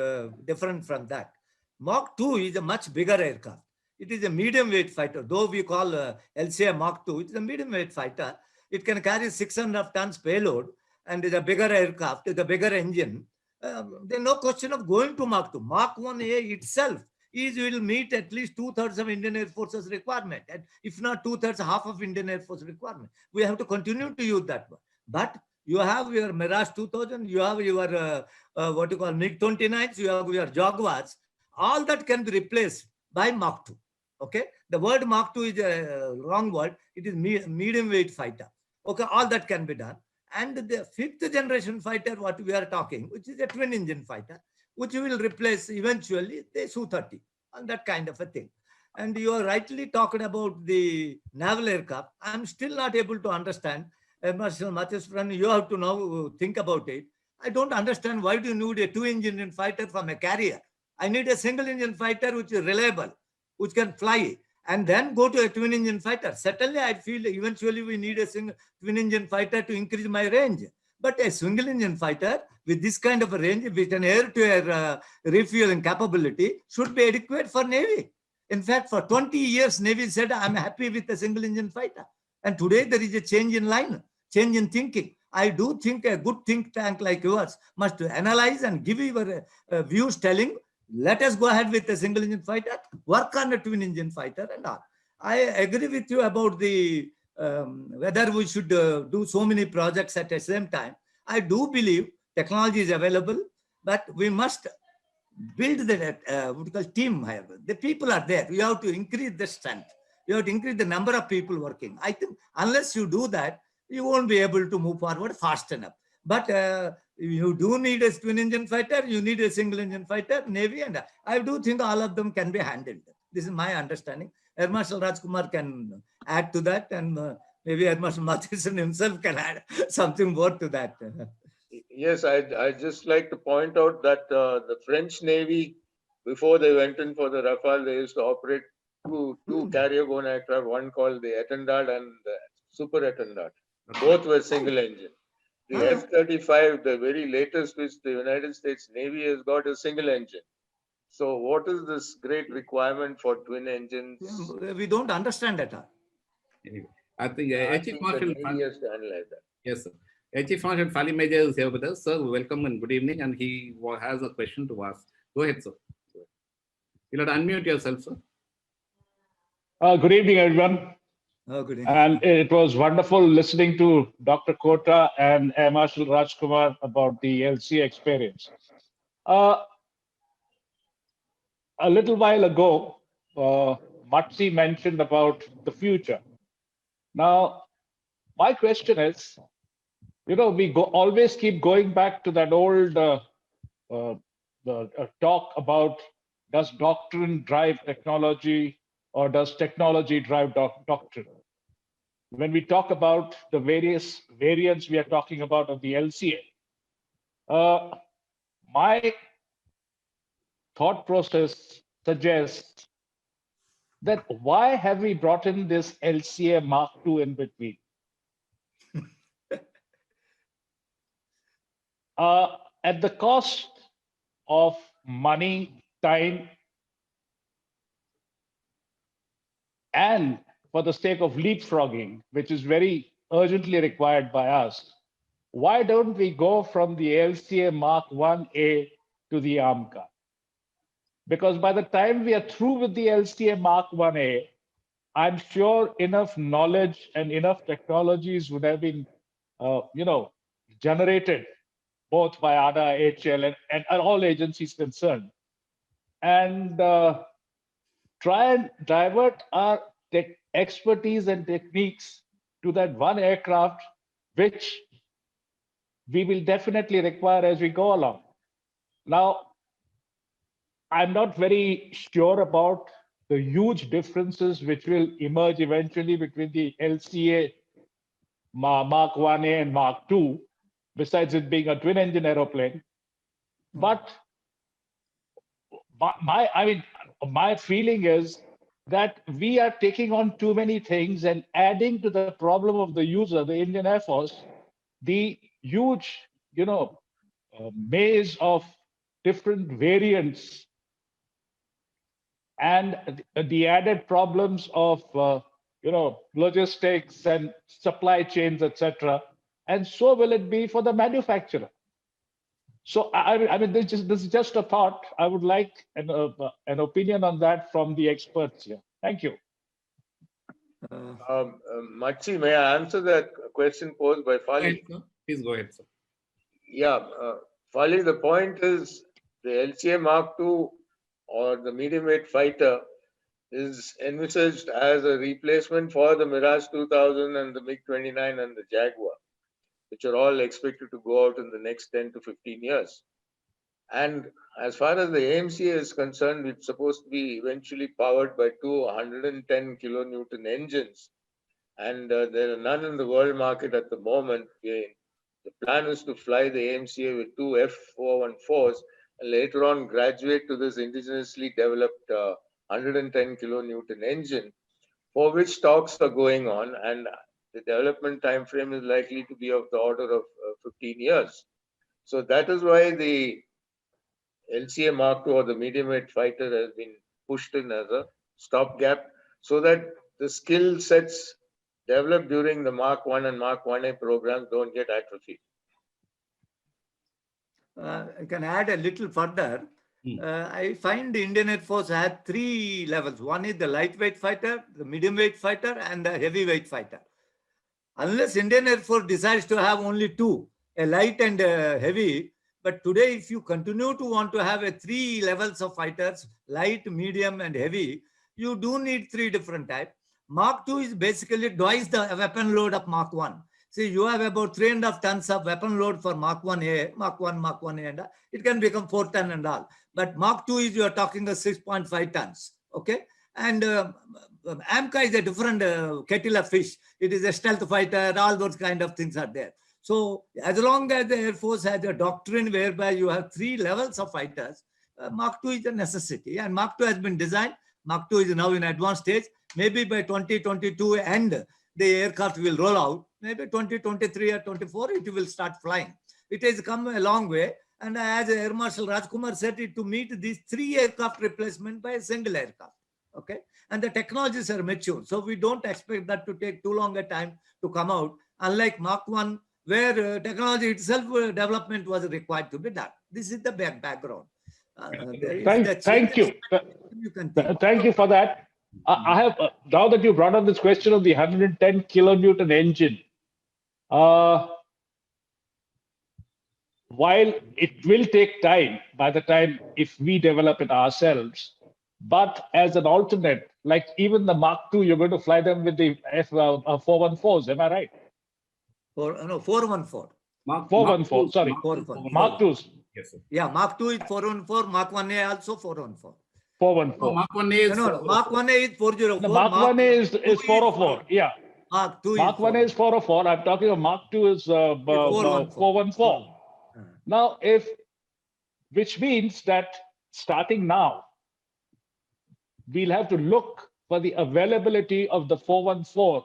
different from that. Mark 2 is a much bigger aircraft. It is a medium-weight fighter. Though we call LCA Mark 2, it is a medium-weight fighter. It can carry 6.5 tons payload and is a bigger aircraft, with a bigger engine. There's no question of going to Mark 2. Mark 1A itself will meet at least 2/3 of Indian Air Force's requirement. And if not 2/3, half of Indian Air Force requirement. We have to continue to use that one. But you have your Mirage 2000, you have your MiG-29s, you have your Jaguars. All that can be replaced by Mark 2. Okay, the word Mark 2 is a wrong word. It is medium weight fighter. Okay, all that can be done. And the 5th generation fighter, what we are talking, which is a twin engine fighter, which will replace eventually the Su-30 and that kind of a thing. And you are rightly talking about the naval aircraft. I'm still not able to understand. Marshal Matheswaran, you have to now think about it. I don't understand why do you need a 2-engine fighter from a carrier. I need a single engine fighter which is reliable, which can fly, and then go to a twin-engine fighter. Certainly, I feel eventually we need a single twin-engine fighter to increase my range. But a single-engine fighter with this kind of a range, with an air-to-air refueling capability, should be adequate for Navy. In fact, for 20 years, Navy said, I'm happy with a single-engine fighter. And today, there is a change in line, change in thinking. I do think a good think tank like yours must analyze and give your views telling, let us go ahead with a single engine fighter, work on a twin engine fighter and all. I agree with you about the whether we should do so many projects at the same time. I do believe technology is available, but we must build the what you call team. The people are there. You have to increase the strength. You have to increase the number of people working. I think unless you do that, you won't be able to move forward fast enough. But you do need a twin engine fighter, you need a single engine fighter, Navy, and I do think all of them can be handled. This is my understanding. Air Marshal Rajkumar can add to that, and maybe Air Marshal Matheson himself can add something more to that. Yes, I'd just like to point out that the French Navy, before they went in for the Rafale, they used to operate two carrier-borne aircraft, one called the Etendard and the Super Etendard. Both were single engine. The F-35, the very latest which the United States Navy has got, a single engine. So what is this great requirement for twin engines? We don't understand that. Anyway, I think I Air Chief think the Marshal. Navy has to analyze that. Yes, sir. Air Chief Marshal Fali Major is here with us. Sir, welcome and good evening. And he has a question to ask. Go ahead, sir. You'll have to unmute yourself, sir. Good evening, everyone. Oh, good evening. And it was wonderful listening to Dr. Kota and Air Marshal Rajkumar about the LCA experience. A little while ago, Matsi mentioned about the future. Now, my question is, we always keep going back to that old talk about, does doctrine drive technology or does technology drive doctrine? When we talk about the various variants we are talking about of the LCA, my thought process suggests that why have we brought in this LCA Mark II in between? At the cost of money, time, and for the sake of leapfrogging, which is very urgently required by us, why don't we go from the LCA Mark 1A to the AMCA? Because by the time we are through with the LCA Mark 1A, I'm sure enough knowledge and enough technologies would have been, generated both by ADA, HL, and all agencies concerned, and try and divert our expertise and techniques to that one aircraft, which we will definitely require as we go along. Now, I'm not very sure about the huge differences which will emerge eventually between the LCA Mark 1A and Mark II, besides it being a twin engine aeroplane. But my feeling is that we are taking on too many things and adding to the problem of the user, the Indian Air Force, the huge, maze of different variants and the added problems of, logistics and supply chains, etc. And so will it be for the manufacturer. So, this is just a thought. I would like an opinion on that from the experts here. Thank you. Matsi, may I answer that question posed by Fali? Please go ahead, sir. Yeah, Fali, the point is the LCA Mark II or the medium-weight fighter is envisaged as a replacement for the Mirage 2000 and the MiG-29 and the Jaguar, which are all expected to go out in the next 10 to 15 years. And as far as the AMCA is concerned, it's supposed to be eventually powered by two 110 kilonewton engines. And there are none in the world market at the moment. The plan is to fly the AMCA with two F414s and later on graduate to this indigenously developed 110 kilonewton engine, for which talks are going on. And the development time frame is likely to be of the order of 15 years. So that is why the LCA Mark II or the medium-weight fighter has been pushed in as a stopgap so that the skill sets developed during the Mark I and Mark 1A programs don't get atrophied. I can add a little further. I find the Indian Air Force had three levels. One is the lightweight fighter, the medium-weight fighter, and the heavyweight fighter. Unless Indian Air Force decides to have only two, a light and a heavy, But today, if you continue to want to have a 3 levels of fighters, light, medium, and heavy, you do need 3 different types. Mark II is basically twice the weapon load of Mark I. See, you have about 3.5 tons of weapon load for Mark 1A, Mark 1A, and it can become 4 ton and all. But Mark II is, you are talking of 6.5 tons, okay? And AMCA is a different kettle of fish. It is a stealth fighter, all those kind of things are there. So as long as the Air Force has a doctrine whereby you have 3 levels of fighters, Mark II is a necessity. And Mark II has been designed. Mark II is now in advanced stage. Maybe by 2022 and the aircraft will roll out. Maybe 2023 or 24, it will start flying. It has come a long way. And as Air Marshal Rajkumar said, it to meet these 3 aircraft replacement by a single aircraft. Okay. And the technologies are mature. So we don't expect that to take too long a time to come out. Unlike Mark I, where technology itself development was required to be done. This is the background. Thank you. Thank you for that. I have, now that you brought up this question of the 110 kilonewton engine, while it will take time by the time if we develop it ourselves, but as an alternate, like even the Mark II, you're going to fly them with the F414s, am I right? 414. Mark 414, sorry. 414. Mark IIs. Yes, sir. Yeah, Mark II is 414, Mark 1A also 414. 414. Mark 1A is No, Mark 1A is 404. The Mark 1A is 404. Yeah. Mark II Mark 1A is 404. I'm talking of Mark II is 414. Now, which means that starting now, we'll have to look for the availability of the 414,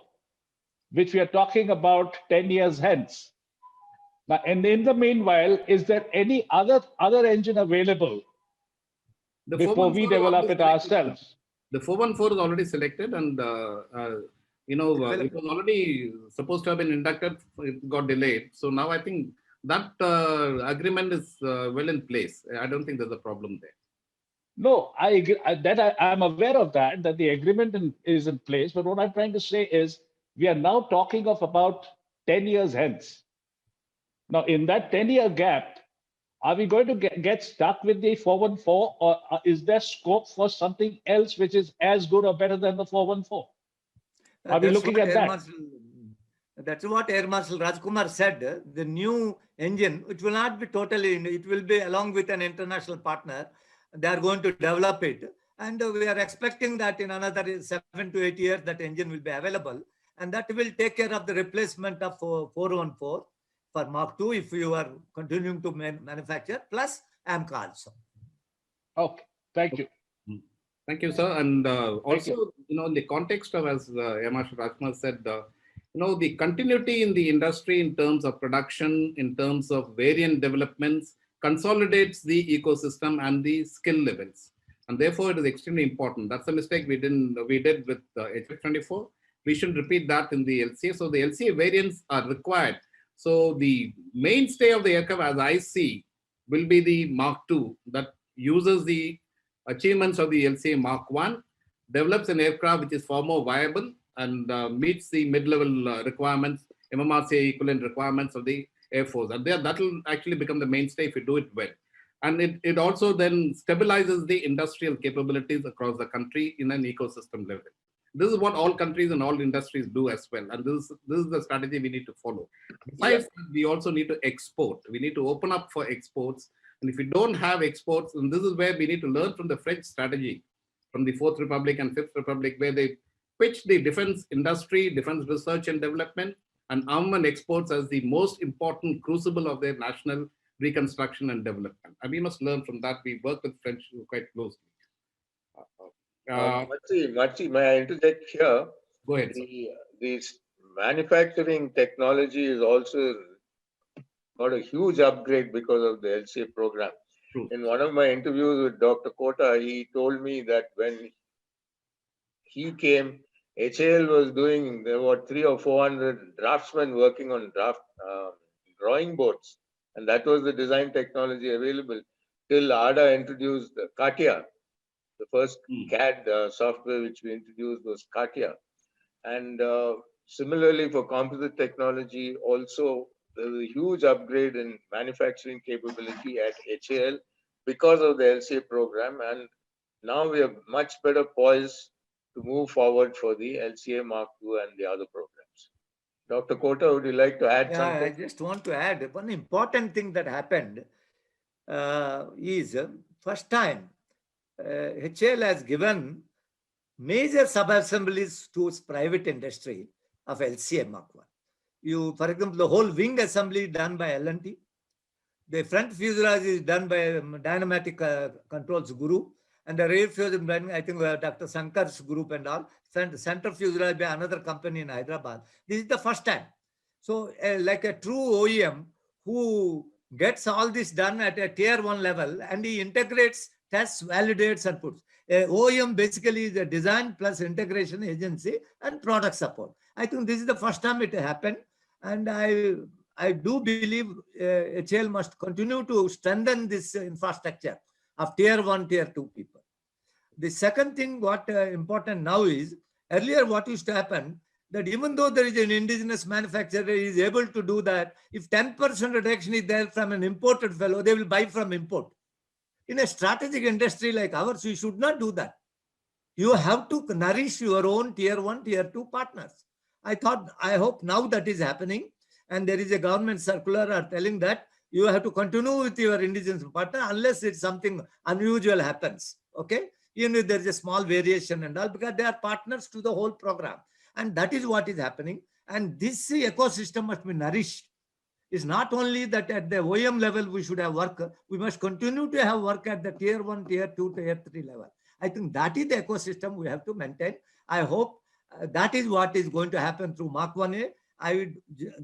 which we are talking about 10 years hence. Now, and in the meanwhile, is there any other engine available before we develop it ourselves? The 414 is already selected, and it was already supposed to have been inducted. It got delayed. So now I think that agreement is well in place. I don't think there's a problem there. No, I agree. I'm aware of that the agreement is in place. But what I'm trying to say is we are now talking of about 10 years hence. Now, in that 10-year gap, are we going to get stuck with the 414, or is there scope for something else which is as good or better than the 414? Are we looking at that? That's what Air Marshal Rajkumar said. The new engine, it will not be totally, it will be along with an international partner. They are going to develop it. And we are expecting that in another 7 to 8 years, that engine will be available. And that will take care of the replacement of 414 for Mark II if you are continuing to manufacture, plus AMCA also. Okay, thank you. Thank you, sir. And also, in the context of, as Air Marshal Rajkumar said, the continuity in the industry in terms of production, in terms of variant developments, consolidates the ecosystem and the skill levels. And therefore, it is extremely important. That's a mistake we did with HF-24. We should repeat that in the LCA. So the LCA variants are required. So the mainstay of the aircraft, as I see, will be the Mark II that uses the achievements of the LCA Mark I, develops an aircraft which is far more viable and meets the mid-level requirements, MMRCA equivalent requirements of the Air Force. And that will actually become the mainstay if you do it well. And it also then stabilizes the industrial capabilities across the country in an ecosystem level. This is what all countries and all industries do as well. And this is the strategy we need to follow. Besides, we also need to export. We need to open up for exports. And if we don't have exports, and this is where we need to learn from the French strategy, from the Fourth Republic and Fifth Republic, where they pitch the defense industry, defense research and development, and armament exports as the most important crucible of their national reconstruction and development. And we must learn from that. We work with French quite closely. Marty, may I interject here? Go ahead. This manufacturing technology is also got a huge upgrade because of the LCA program. True. In one of my interviews with Dr. Kota, he told me that when he came, HAL was doing, there were 300 or 400 draftsmen working on drawing boards. And that was the design technology available till ADA introduced CATIA. The first CAD software which we introduced was CATIA. And similarly for composite technology, also there was a huge upgrade in manufacturing capability at HAL because of the LCA program, and now we are much better poised to move forward for the LCA Mark II and the other programs. Dr. Kota, would you like to add Yeah, I something? just want to add one important thing that happened is first time HAL has given major sub-assemblies to its private industry of LCA Mark I. For example, the whole wing assembly is done by L&T. The front fuselage is done by Dynamic Controls Guru, and the rear fuselage, I think Dr. Sankar's group and all. Center fuselage by another company in Hyderabad. This is the first time. So, like a true OEM who gets all this done at a tier 1 level, and he integrates, tests, validates, and puts. OEM basically is a design plus integration agency and product support. I think this is the first time it happened, and I do believe HAL must continue to strengthen this infrastructure of tier 1, tier 2 people. The second thing, what important now is, earlier what used to happen, that even though there is an indigenous manufacturer is able to do that, if 10% reduction is there from an imported fellow, they will buy from import. In a strategic industry like ours, you should not do that. You have to nourish your own tier 1, tier 2 partners. I hope now that is happening, and there is a government circular telling that you have to continue with your indigenous partner unless it's something unusual happens. Okay, even if there is a small variation and all, because they are partners to the whole program, and that is what is happening. And this ecosystem must be nourished. It's not only that at the OEM level we should have work, we must continue to have work at the tier 1, tier 2, tier 3 level. I think that is the ecosystem we have to maintain. I hope that is what is going to happen through Mark 1A. I would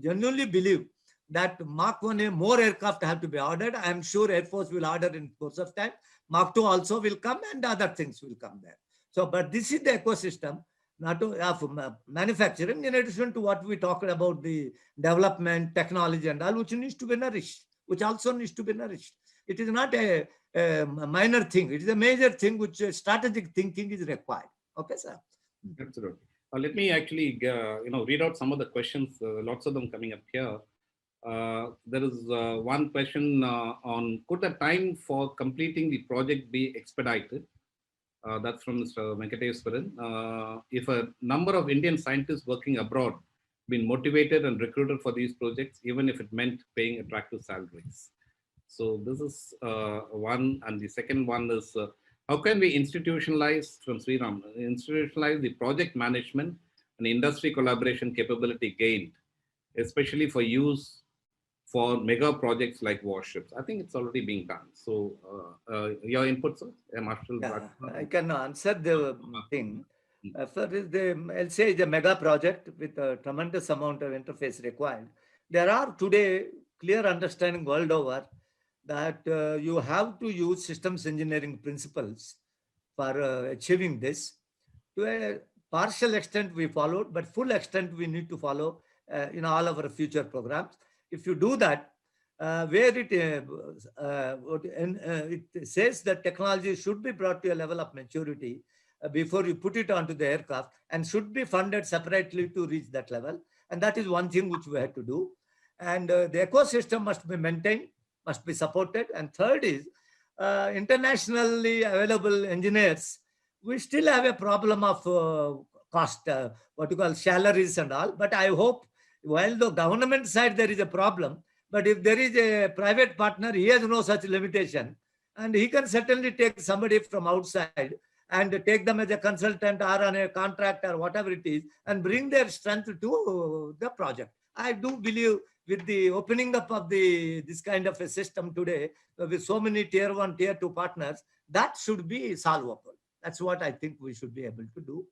genuinely believe that Mark 1A, more aircraft have to be ordered. I am sure Air Force will order in course of time. Mark 2 also will come, and other things will come there. So, but this is the ecosystem not of manufacturing, in addition to what we talked about, the development, technology and all, which needs to be nourished, which also needs to be nourished. It is not a minor thing. It is a major thing, which strategic thinking is required. Okay, sir? Absolutely. Let me actually, read out some of the questions, lots of them coming up here. There is one question on, could the time for completing the project be expedited? That's from Mr. Venkateswaran. If a number of Indian scientists working abroad been motivated and recruited for these projects, even if it meant paying attractive salaries. So this is one. And the second one is, how can we institutionalize, from Sriram, institutionalize the project management and industry collaboration capability gained, especially for use for mega projects like warships? I think it's already being done. So your input, sir? Marshall. Yeah, I can answer the thing. First, I'll say the mega project with a tremendous amount of interface required. There are today clear understanding world over that you have to use systems engineering principles for achieving this. To a partial extent we followed, but full extent we need to follow in all of our future programs. If you do that, where it says that technology should be brought to a level of maturity before you put it onto the aircraft, and should be funded separately to reach that level. And that is one thing which we have to do. And the ecosystem must be maintained, must be supported. And third is internationally available engineers. We still have a problem of cost, what you call salaries and all. But I hope, while the government side there is a problem, but if there is a private partner, he has no such limitation, and he can certainly take somebody from outside and take them as a consultant or on a contract or whatever it is, and bring their strength to the project. I do believe with the opening up of this kind of a system today, with so many tier 1, tier 2 partners, that should be solvable. That's what I think we should be able to do.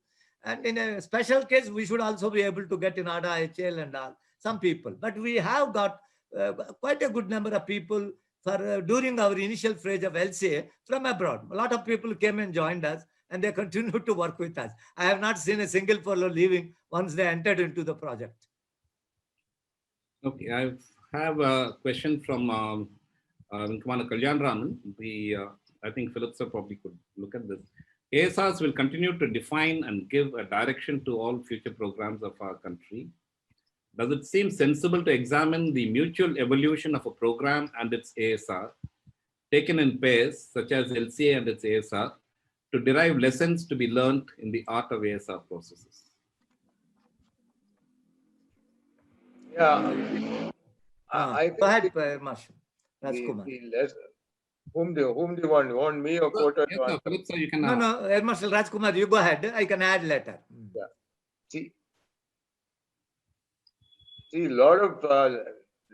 And in a special case, we should also be able to get in ADA, HAL and all, some people. But we have got quite a good number of people for during our initial phase of LCA from abroad. A lot of people came and joined us, and they continue to work with us. I have not seen a single fellow leaving once they entered into the project. Okay, I have a question from Commander Kalyan Raman. I think Philip sir probably could look at this. ASRs will continue to define and give a direction to all future programs of our country. does it seem sensible to examine the mutual evolution of a program and its ASR, taken in pairs, such as LCA and its ASR, to derive lessons to be learned in the art of ASR processes? Yeah, I Go think ahead, Marshal Rajkumar. whom do you want? You want me or Kota Yes, to sir. answer? Philip, sir, you can No, Air Marshal Rajkumar, you go ahead. I can add later. Yeah. See, a lot of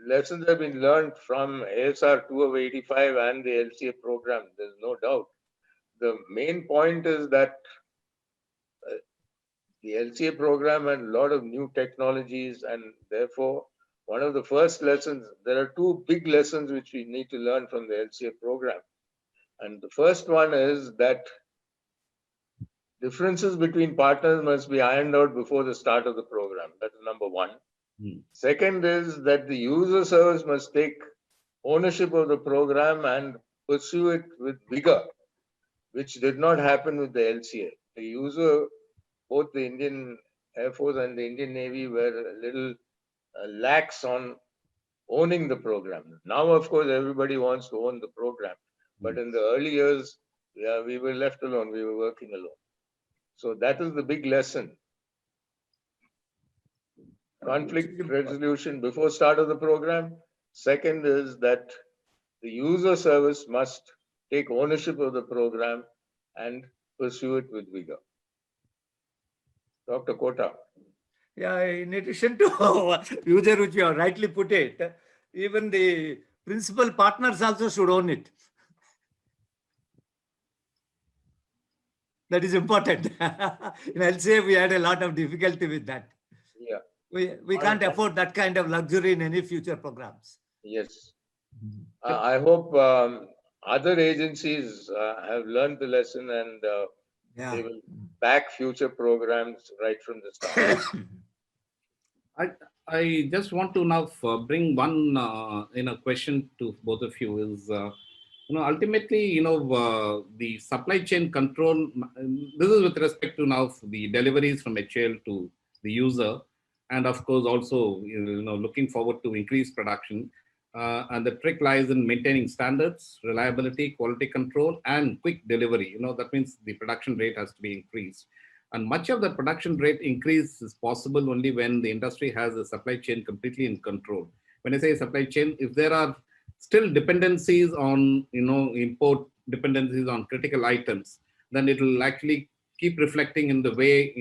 lessons have been learned from ASR 2 of 85 and the LCA program. There's no doubt. The main point is that the LCA program had a lot of new technologies, and therefore, one of the first lessons, there are two big lessons which we need to learn from the LCA program. And the first one is that differences between partners must be ironed out before the start of the program. That's number one. Second is that the user service must take ownership of the program and pursue it with vigor, which did not happen with the LCA. The user, both the Indian Air Force and the Indian Navy, were a little lax on owning the program. Now, of course, everybody wants to own the program. But in the early years, we were left alone. We were working alone. So that is the big lesson. Conflict resolution before start of the program. Second is that the user service must take ownership of the program and pursue it with vigor. Dr. Kota. Yeah, in addition to user, which you have rightly put it, even the principal partners also should own it. That is important. In LCA, we had a lot of difficulty with that. Yeah. We can't afford that kind of luxury in any future programs. Yes. I hope other agencies have learned the lesson and they will back future programs right from the start. I just want to now bring one question to both of you is, ultimately, the supply chain control, this is with respect to now the deliveries from HAL to the user, and of course also, looking forward to increased production. And the trick lies in maintaining standards, reliability, quality control, and quick delivery. That means the production rate has to be increased. And much of the production rate increase is possible only when the industry has the supply chain completely in control. When I say supply chain, if there are still dependencies on, import dependencies on critical items, then it will actually keep reflecting in the way,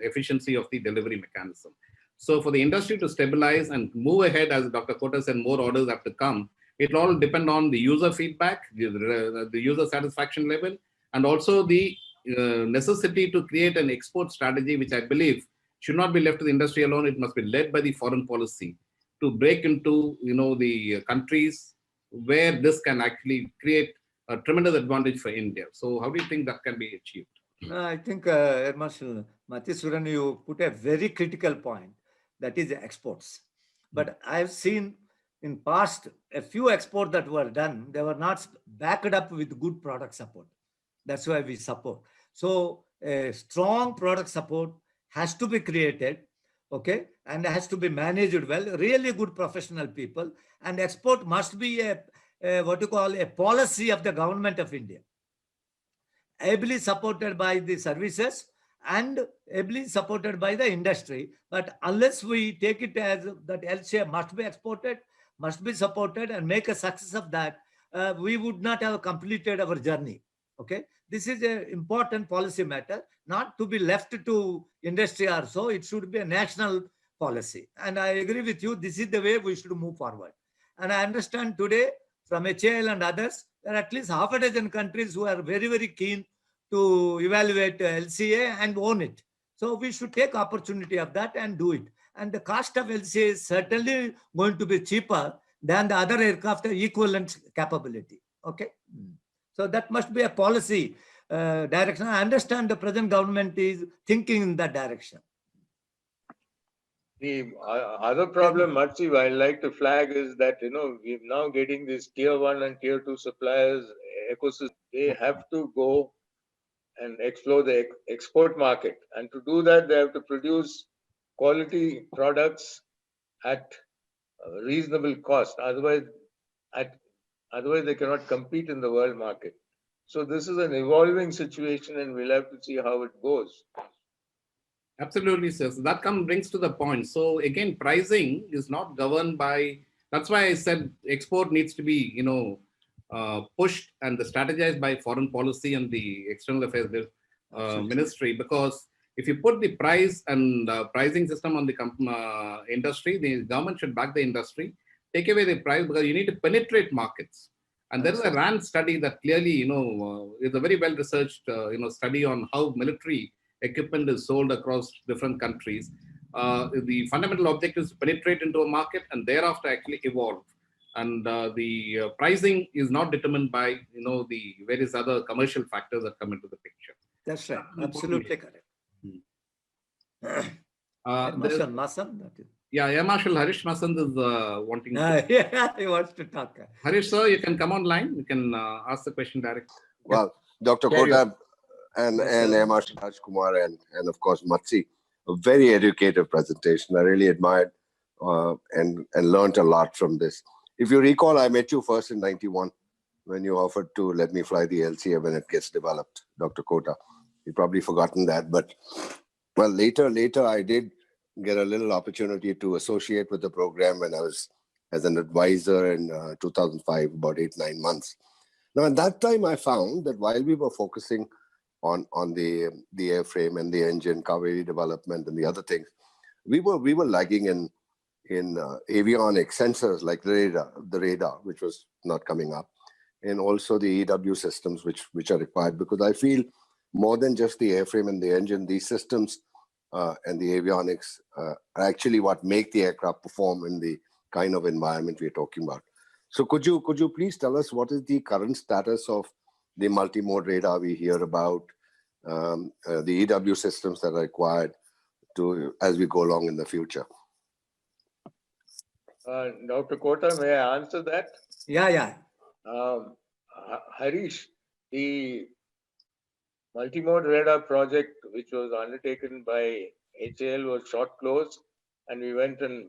efficiency of the delivery mechanism. So for the industry to stabilize and move ahead, as Dr. Kota said, more orders have to come. It will all depend on the user feedback, the user satisfaction level, and also the necessity to create an export strategy, which I believe should not be left to the industry alone. It must be led by the foreign policy to break into, the countries where this can actually create a tremendous advantage for India. So how do you think that can be achieved? I think, Air Marshal Mathisuran, you put a very critical point, that is exports. But I've seen in past a few exports that were done, they were not backed up with good product support. That's why we support. So a strong product support has to be created, okay, and has to be managed well, really good professional people, and export must be a policy of the government of India, ably supported by the services and ably supported by the industry. But unless we take it as that LCA must be exported, must be supported, and make a success of that, we would not have completed our journey. Okay, this is an important policy matter, not to be left to industry or so. It should be a national policy. And I agree with you, this is the way we should move forward. And I understand today from HAL and others, there are at least half a dozen countries who are very, very keen to evaluate LCA and own it. So we should take opportunity of that and do it. And the cost of LCA is certainly going to be cheaper than the other aircraft equivalent capability. Okay. So that must be a policy direction. I understand the present government is thinking in that direction. The other problem, Matsi, I'd like to flag is that, we're now getting these tier 1 and tier 2 suppliers ecosystem. They have to go and explore the export market. And to do that, they have to produce quality products at a reasonable cost. Otherwise they cannot compete in the world market. So this is an evolving situation, and we'll have to see how it goes. Absolutely, sir. So that brings to the point. So again, pricing is not governed by. That's why I said export needs to be, pushed and strategized by foreign policy and the external affairs ministry. Because if you put the price and pricing system on the industry, the government should back the industry. Take away the price because you need to penetrate markets. And there is a RAND study that clearly, is a very well researched, study on how military equipment is sold across different countries. The fundamental objective is to penetrate into a market and thereafter actually evolve. And the pricing is not determined by, the various other commercial factors that come into the picture. That's right. Absolutely correct. Marshal Masand. Marshal Harish Masand is wanting to... Yeah, he wants to talk. Harish, sir, you can come online. You can ask the question directly. Well, Dr. Kota and Air Marshal Rajkumar and of course Matsi, a very educative presentation. I really admired and learned a lot from this. If you recall, I met you first in '91 when you offered to let me fly the LCA when it gets developed, Dr. Kota. You've probably forgotten that, but well, later I did get a little opportunity to associate with the program when I was as an advisor in 2005, about 8-9 months. Now, at that time, I found that while we were focusing on the airframe and the engine, Kaveri development and the other things, we were lagging in avionics sensors like the radar, which was not coming up, and also the EW systems, which are required, because I feel more than just the airframe and the engine, these systems and the avionics are actually what make the aircraft perform in the kind of environment we're talking about. So could you please tell us what is the current status of the multi-mode radar we hear about, the EW systems that are required as we go along in the future? Dr. Kota, may I answer that? Yeah. Harish, the multimode radar project, which was undertaken by HAL, was short closed, and we went and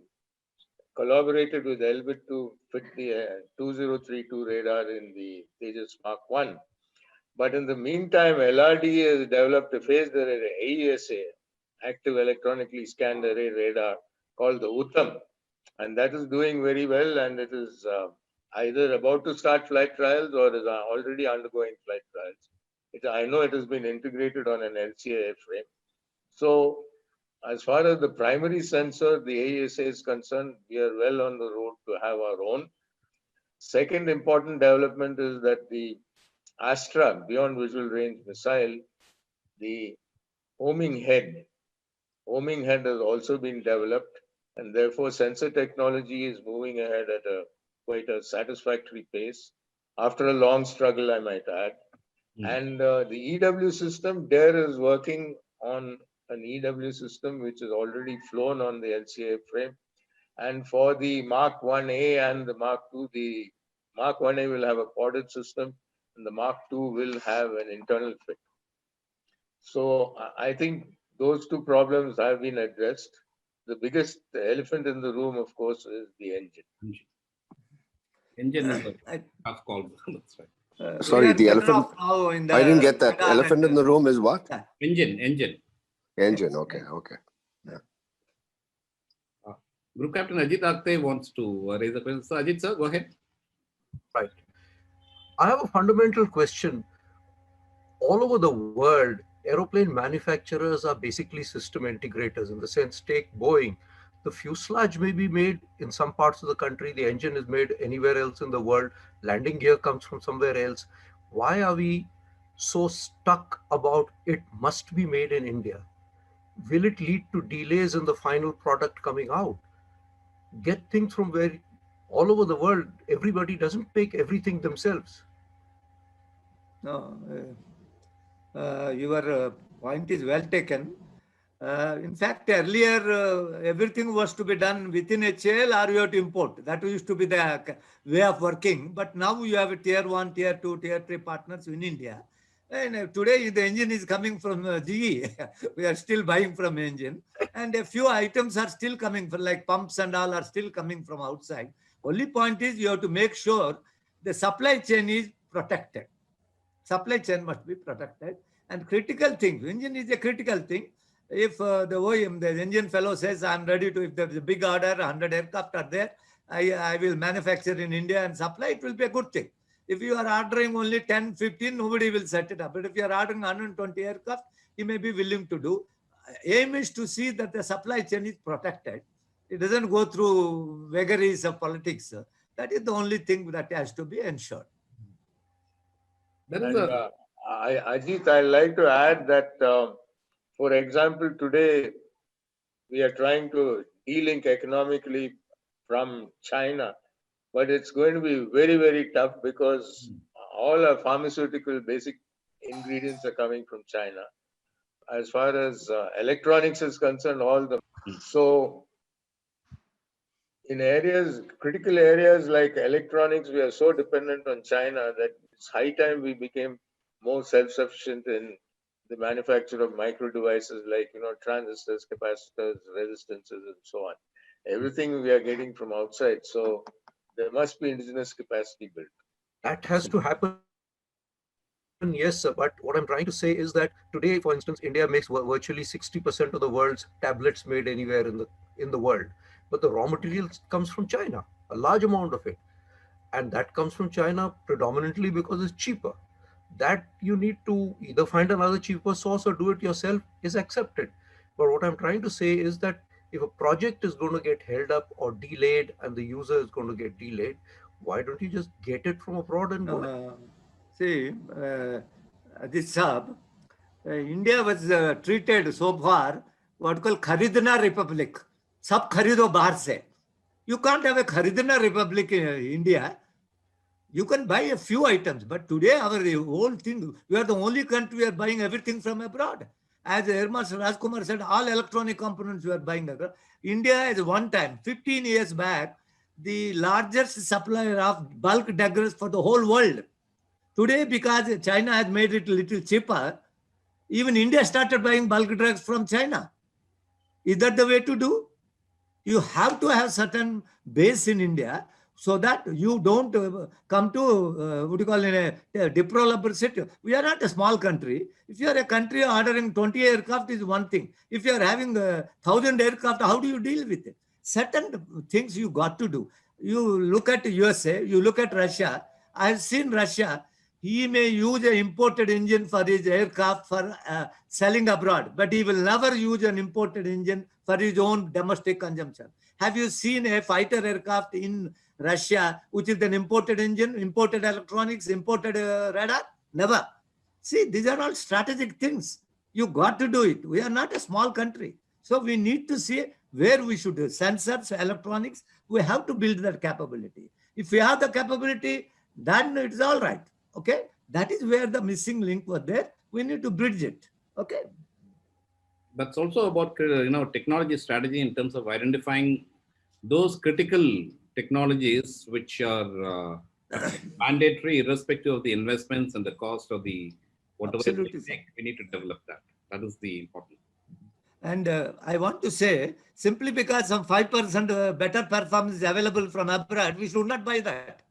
collaborated with Elbit to fit the 2032 radar in the Tejas Mark 1. But in the meantime, LRD has developed a phased array, AESA, active electronically scanned array radar, called the Uttam. And that is doing very well, and it is either about to start flight trials or is already undergoing flight trials. I know it has been integrated on an LCA frame. So as far as the primary sensor, the AESA is concerned, we are well on the road to have our own. Second important development is that the Astra, Beyond Visual Range Missile, the homing head has also been developed, and therefore sensor technology is moving ahead at quite a satisfactory pace, after a long struggle, I might add. And the EW system, DARE is working on an EW system which is already flown on the LCA frame. And for the Mark 1A and the Mark 2, the Mark 1A will have a podded system, and the Mark 2 will have an internal fit. So I think those two problems have been addressed. The biggest elephant in the room, of course, is the engine. Engine is a tough call. That's right. Sorry, the elephant. I didn't get that. Elephant in the room is what? Engine. Engine. Okay. Yeah. Group Captain Ajit Akte wants to raise a question. So Ajit, sir, go ahead. Right. I have a fundamental question. All over the world, aeroplane manufacturers are basically system integrators. In the sense, take Boeing. The fuselage may be made in some parts of the country. The engine is made anywhere else in the world. Landing gear comes from somewhere else. Why are we so stuck about it must be made in India? Will it lead to delays in the final product coming out? Get things from where all over the world, everybody doesn't make everything themselves. No, your point is well taken. In fact, earlier, everything was to be done within HAL or you have to import. That used to be the way of working. But now you have a tier 1, tier 2, tier 3 partners in India. And today the engine is coming from GE. We are still buying from engine. And a few items are still coming from, like pumps and all are still coming from outside. Only point is you have to make sure the supply chain is protected. Supply chain must be protected. And critical thing, engine is a critical thing. If the OEM, the engine fellow says, I'm ready to, if there's a big order, 100 aircraft are there, I will manufacture in India and supply, it will be a good thing. If you are ordering only 10, 15, nobody will set it up. But if you are ordering 120 aircraft, you may be willing to do. Aim is to see that the supply chain is protected. It doesn't go through vagaries of politics. That is the only thing that has to be ensured. Ajit, I'd like to add that, for example, today we are trying to de-link economically from China, but it's going to be very, very tough because all our pharmaceutical basic ingredients are coming from China. As far as electronics is concerned, so in areas, critical areas like electronics, we are so dependent on China that it's high time we became more self-sufficient in the manufacture of micro devices like, transistors, capacitors, resistances, and so on. Everything we are getting from outside. So there must be indigenous capacity built. That has to happen. Yes, sir. But what I'm trying to say is that today, for instance, India makes virtually 60% of the world's tablets made anywhere in the world. But the raw material comes from China, a large amount of it. And that comes from China predominantly because it's cheaper. That you need to either find another cheaper source or do it yourself is accepted. But what I'm trying to say is that if a project is going to get held up or delayed and the user is going to get delayed, why don't you just get it from abroad and go? See, this sub, India was treated so far what called Kharidna Republic. Sab kharido bahar se. You can't have a Kharidna Republic in India. You can buy a few items, but today our whole thing, we are the only country we are buying everything from abroad. As Air Marshal Rajkumar said, all electronic components we are buying abroad. India is one time, 15 years back, the largest supplier of bulk daggers for the whole world. Today, because China has made it a little cheaper, even India started buying bulk drugs from China. Is that the way to do? You have to have certain base in India so that you don't come to, what do you call it, a deplorable situation. We are not a small country. If you are a country ordering 20 aircraft is one thing. If you are having 1,000 aircraft, how do you deal with it? Certain things you got to do. You look at USA, you look at Russia. I have seen Russia. He may use an imported engine for his aircraft for selling abroad, but he will never use an imported engine for his own domestic consumption. Have you seen a fighter aircraft in Russia, which is an imported engine, imported electronics, imported radar? Never. See, these are all strategic things. You got to do it. We are not a small country. So we need to see where we should do sensors, electronics. We have to build that capability. If we have the capability, then it's all right. Okay, that is where the missing link was there. We need to bridge it. Okay. That's also about technology strategy in terms of identifying those critical technologies which are mandatory, irrespective of the investments and the cost of the whatever. Absolutely. We need to develop that. That is the important. And I want to say, simply because some 5% better performance is available from abroad, we should not buy that.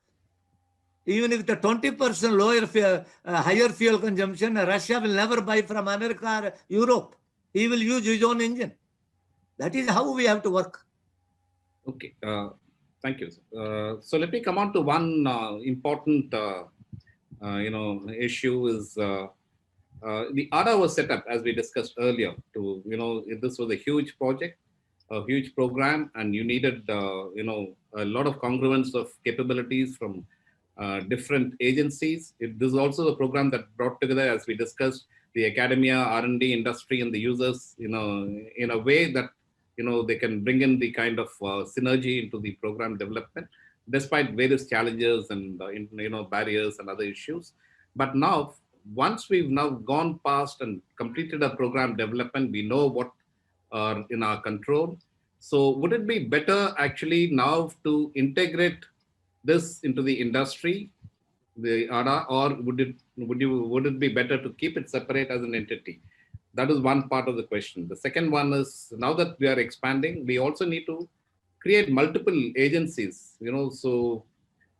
Even if the 20% lower, higher fuel consumption, Russia will never buy from America or Europe. He will use his own engine. That is how we have to work. Okay, thank you. So let me come on to one important, issue is the ADA was set up, as we discussed earlier, to, this was a huge project, a huge program, and you needed, a lot of congruence of capabilities from different agencies. This is also the program that brought together, as we discussed, the academia, R&D, industry, and the users, in a way that, they can bring in the kind of synergy into the program development, despite various challenges and, barriers and other issues. But now, once we've now gone past and completed a program development, we know what are in our control. So would it be better actually now to integrate this into the industry the ADA, or would it be better to keep it separate as an entity? That is one part of the question. The second one is, now that we are expanding, we also need to create multiple agencies. So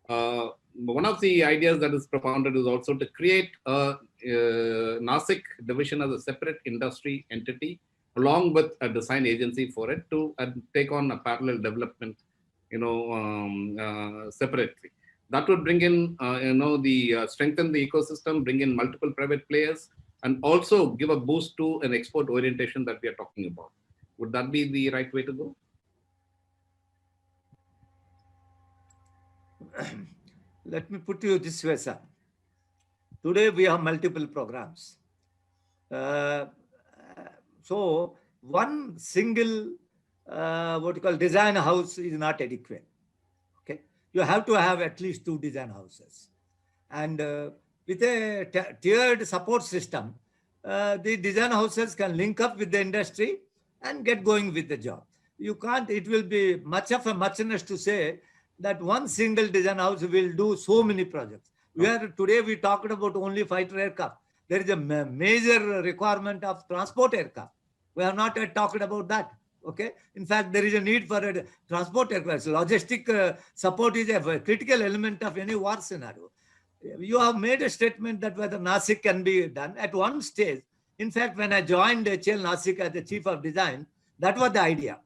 one of the ideas that is propounded is also to create a NASIC division as a separate industry entity, along with a design agency for it to take on a parallel development, separately. That would bring in, strengthen the ecosystem, bring in multiple private players, and also give a boost to an export orientation that we are talking about. Would that be the right way to go? Let me put you this way, sir. Today we have multiple programs. So one single, what you call design house is not adequate. Okay, you have to have at least 2 design houses, and with a tiered support system, the design houses can link up with the industry and get going with the job. You can't. It will be much of a muchness to say that one single design house will do so many projects. Today we talked about only fighter aircraft. There is a major requirement of transport aircraft. We have not yet talked about that. Okay. In fact, there is a need for a transport aircraft. Logistic support is a critical element of any war scenario. You have made a statement that whether NASIC can be done at one stage. In fact, when I joined HL NASIC as the chief of design, that was the idea.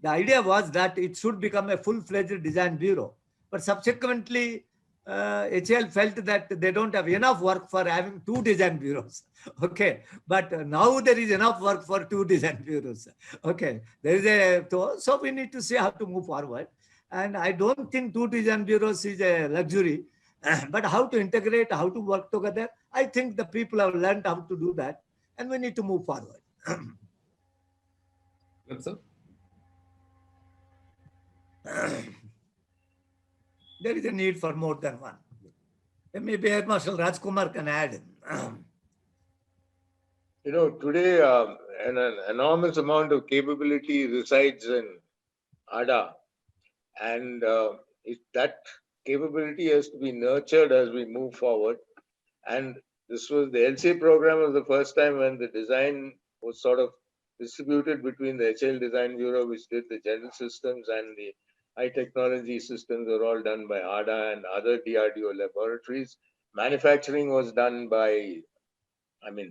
The idea was that it should become a full-fledged design bureau. But subsequently, HL felt that they don't have enough work for having 2 design bureaus. Okay, but now there is enough work for 2 design bureaus. Okay, there is so we need to see how to move forward. And I don't think 2 design bureaus is a luxury, but how to integrate, how to work together. I think the people have learned how to do that, and we need to move forward. Good, sir. There is a need for more than one. Maybe Air Marshal Rajkumar can add. Today an enormous amount of capability resides in ADA, and that capability has to be nurtured as we move forward. And this was the LCA program was the first time when the design was sort of distributed between the HL Design Bureau, which did the general systems, and the high technology systems are all done by ADA and other DRDO laboratories. Manufacturing was done by,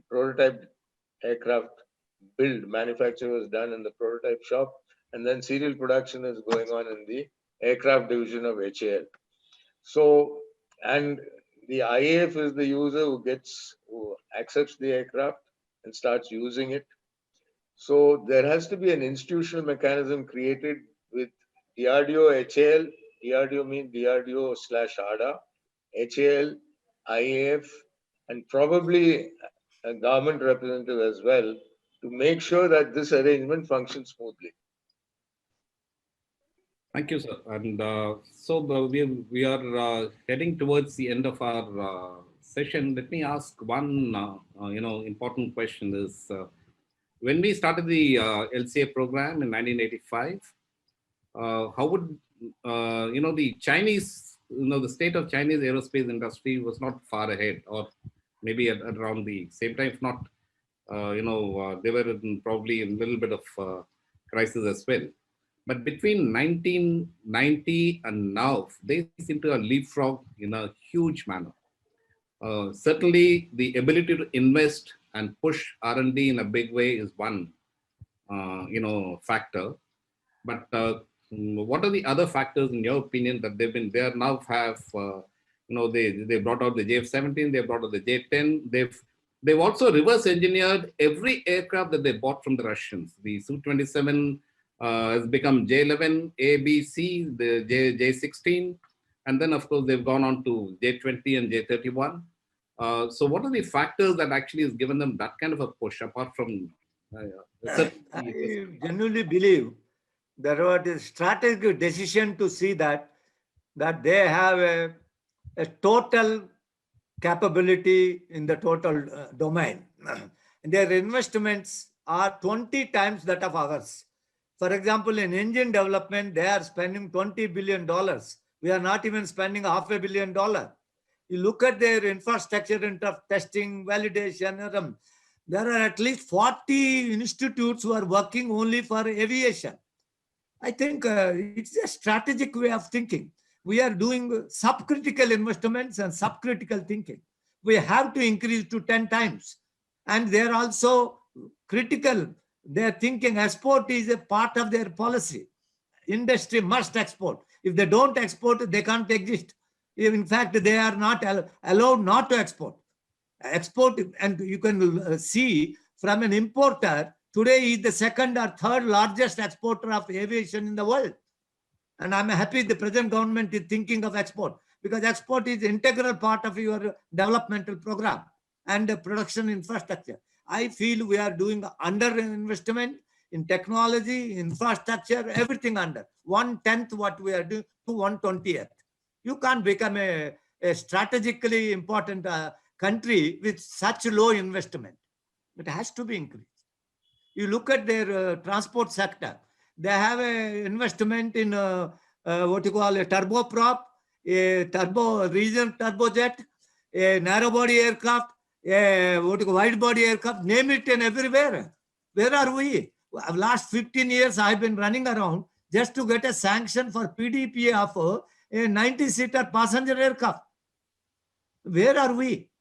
prototype aircraft build manufacture was done in the prototype shop, and then serial production is going on in the aircraft division of HAL. So, and the IAF is the user who accepts the aircraft and starts using it. So there has to be an institutional mechanism created with DRDO, HAL, DRDO means DRDO/ADA, HAL, IAF, and probably a government representative as well, to make sure that this arrangement functions smoothly. Thank you, sir. And so we are heading towards the end of our session. Let me ask one important question is, when we started the LCA program in 1985, how would the Chinese, the state of Chinese aerospace industry was not far ahead, or maybe at around the same time, if not, they were probably in a little bit of crisis as well. But between 1990 and now, they seem to have leapfrogged in a huge manner. Certainly, the ability to invest and push R&D in a big way is one, factor. But what are the other factors, in your opinion, that they now have? They brought out the JF-17, they brought out the J-10. They've also reverse engineered every aircraft that they bought from the Russians. The Su-27 has become J-11, A, B, C, the J-16, and then of course they've gone on to J-20 and J-31. So what are the factors that actually has given them that kind of a push, apart from? I genuinely believe there was a strategic decision to see that they have a total capability in the total domain. And their investments are 20 times that of ours. For example, in engine development, they are spending $20 billion. We are not even spending $500 million. You look at their infrastructure in terms of testing, validation. There are at least 40 institutes who are working only for aviation. I think it's a strategic way of thinking. We are doing subcritical investments and subcritical thinking. We have to increase to 10 times. And they're also critical. They're thinking export is a part of their policy. Industry must export. If they don't export, they can't exist. In fact, they are not allowed not to export. Export, and you can see from an importer, today is the second or third largest exporter of aviation in the world. And I'm happy the present government is thinking of export, because export is an integral part of your developmental program and production infrastructure. I feel we are doing under investment in technology, infrastructure, everything under. 1/10 what we are doing to 1/20th. You can't become a strategically important country with such low investment. It has to be increased. You look at their transport sector. They have an investment in what you call a turboprop, a regional turbojet, a narrow body aircraft, a wide body aircraft, name it, and everywhere. Where are we? Last 15 years, I've been running around just to get a sanction for PDP of a 90-seater passenger aircraft. Where are we?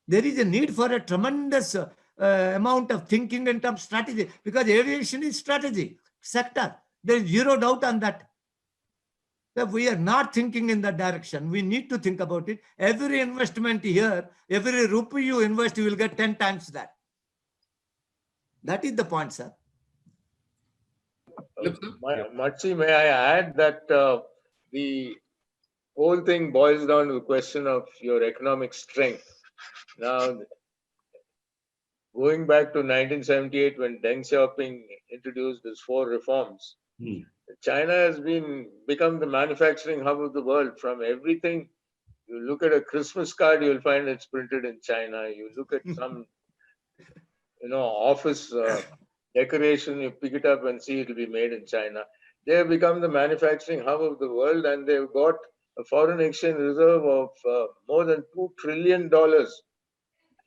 There is a need for a tremendous amount of thinking in terms of strategy, because aviation is strategy sector. There is zero doubt on that. So we are not thinking in that direction. We need to think about it. Every investment here, every rupee you invest, you will get 10 times that. That is the point, sir. Matsi, may I add that the whole thing boils down to the question of your economic strength. Now, going back to 1978, when Deng Xiaoping introduced his 4 reforms, China has become the manufacturing hub of the world. From everything, you look at a Christmas card, you'll find it's printed in China. You look at some, office decoration, you pick it up and see it'll be made in China. They have become the manufacturing hub of the world, and they've got a foreign exchange reserve of more than $2 trillion.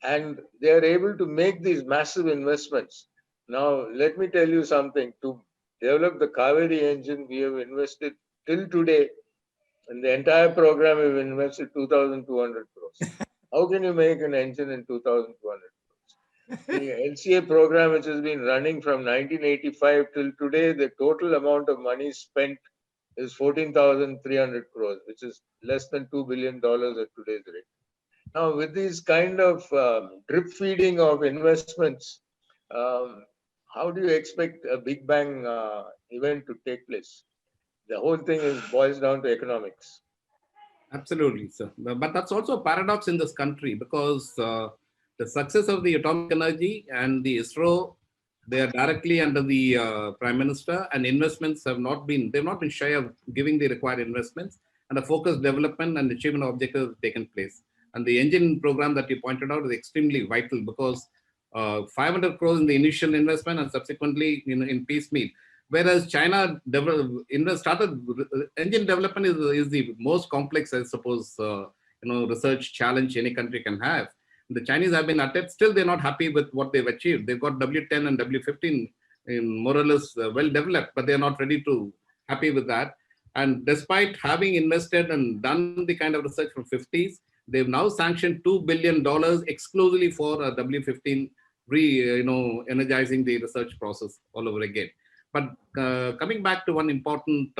And they are able to make these massive investments. Now, let me tell you something. To develop the Kaveri engine, we have invested till today, in the entire program, we've invested 2,200 crores. How can you make an engine in 2,200 crores? The LCA program, which has been running from 1985 till today, the total amount of money spent is 14,300 crores, which is less than $2 billion at today's rate. Now, with these kind of drip feeding of investments, how do you expect a Big Bang event to take place? The whole thing boils down to economics. Absolutely, sir. But that's also a paradox in this country, because the success of the atomic energy and the ISRO, they are directly under the Prime Minister, and investments they've not been shy of giving the required investments, and the focused development and achievement of objectives have taken place. And the engine program that you pointed out is extremely vital, because 500 crores in the initial investment and subsequently in piecemeal. Whereas China started engine development is the most complex, I suppose, research challenge any country can have. The Chinese have been at it. Still, they're not happy with what they've achieved. They've got W10 and W15 in more or less well developed, but they're not ready to happy with that. And despite having invested and done the kind of research from 50s, they've now sanctioned $2 billion exclusively for W15, energizing the research process all over again. But coming back to one important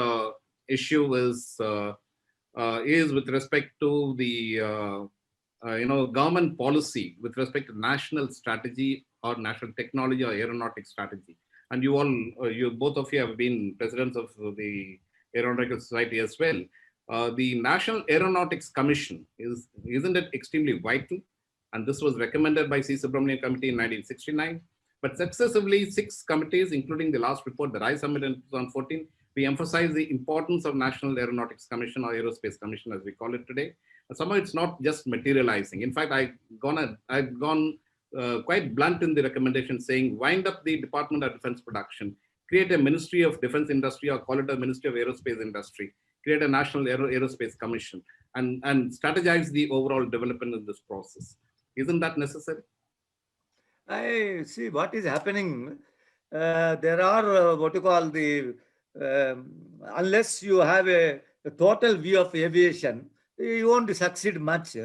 issue is with respect to the government policy with respect to national strategy or national technology or aeronautics strategy. And both of you have been presidents of the Aeronautical Society as well. The National Aeronautics Commission isn't it extremely vital? And this was recommended by C. Subramanian Committee in 1969. But successively, 6 committees, including the last report that I submitted in 2014, we emphasize the importance of National Aeronautics Commission or Aerospace Commission, as we call it today. And somehow it's not just materializing. In fact, I've gone quite blunt in the recommendation, saying wind up the Department of Defense Production, create a Ministry of Defense Industry, or call it a Ministry of Aerospace Industry, create a national aerospace commission and strategize the overall development in this process. Isn't that necessary? I see what is happening. There are what you call the, unless you have a total view of aviation, you won't succeed much.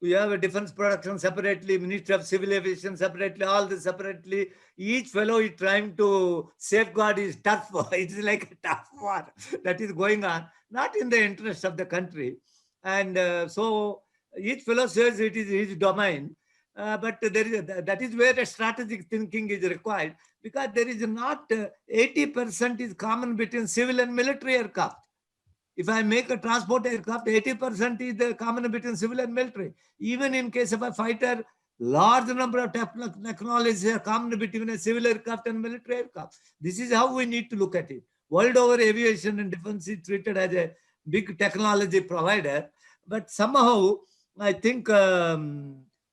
We have a defense production separately, Ministry of Civil Aviation separately, all this separately. Each fellow is trying to safeguard his turf. It is like a turf war that is going on, not in the interest of the country. And so each fellow says it is his domain. But there is that is where a strategic thinking is required, because there is not 80% is common between civil and military aircraft. If I make a transport aircraft, 80% is the common between civil and military. Even in case of a fighter, large number of technologies are common between a civil aircraft and military aircraft. This is how we need to look at it. World over, aviation and defense is treated as a big technology provider, but somehow I think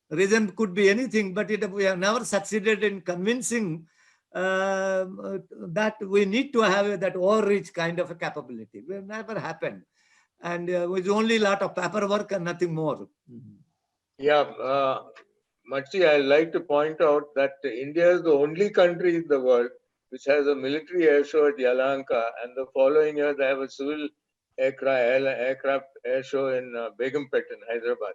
reason could be anything, but we have never succeeded in convincing that we need to have that overreach kind of a capability. It never happened. And it was only a lot of paperwork and nothing more. Yeah, Machi, I'd like to point out that India is the only country in the world which has a military air show at Yelahanka, and the following year they have a civil aircraft air show in Begumpet in Hyderabad.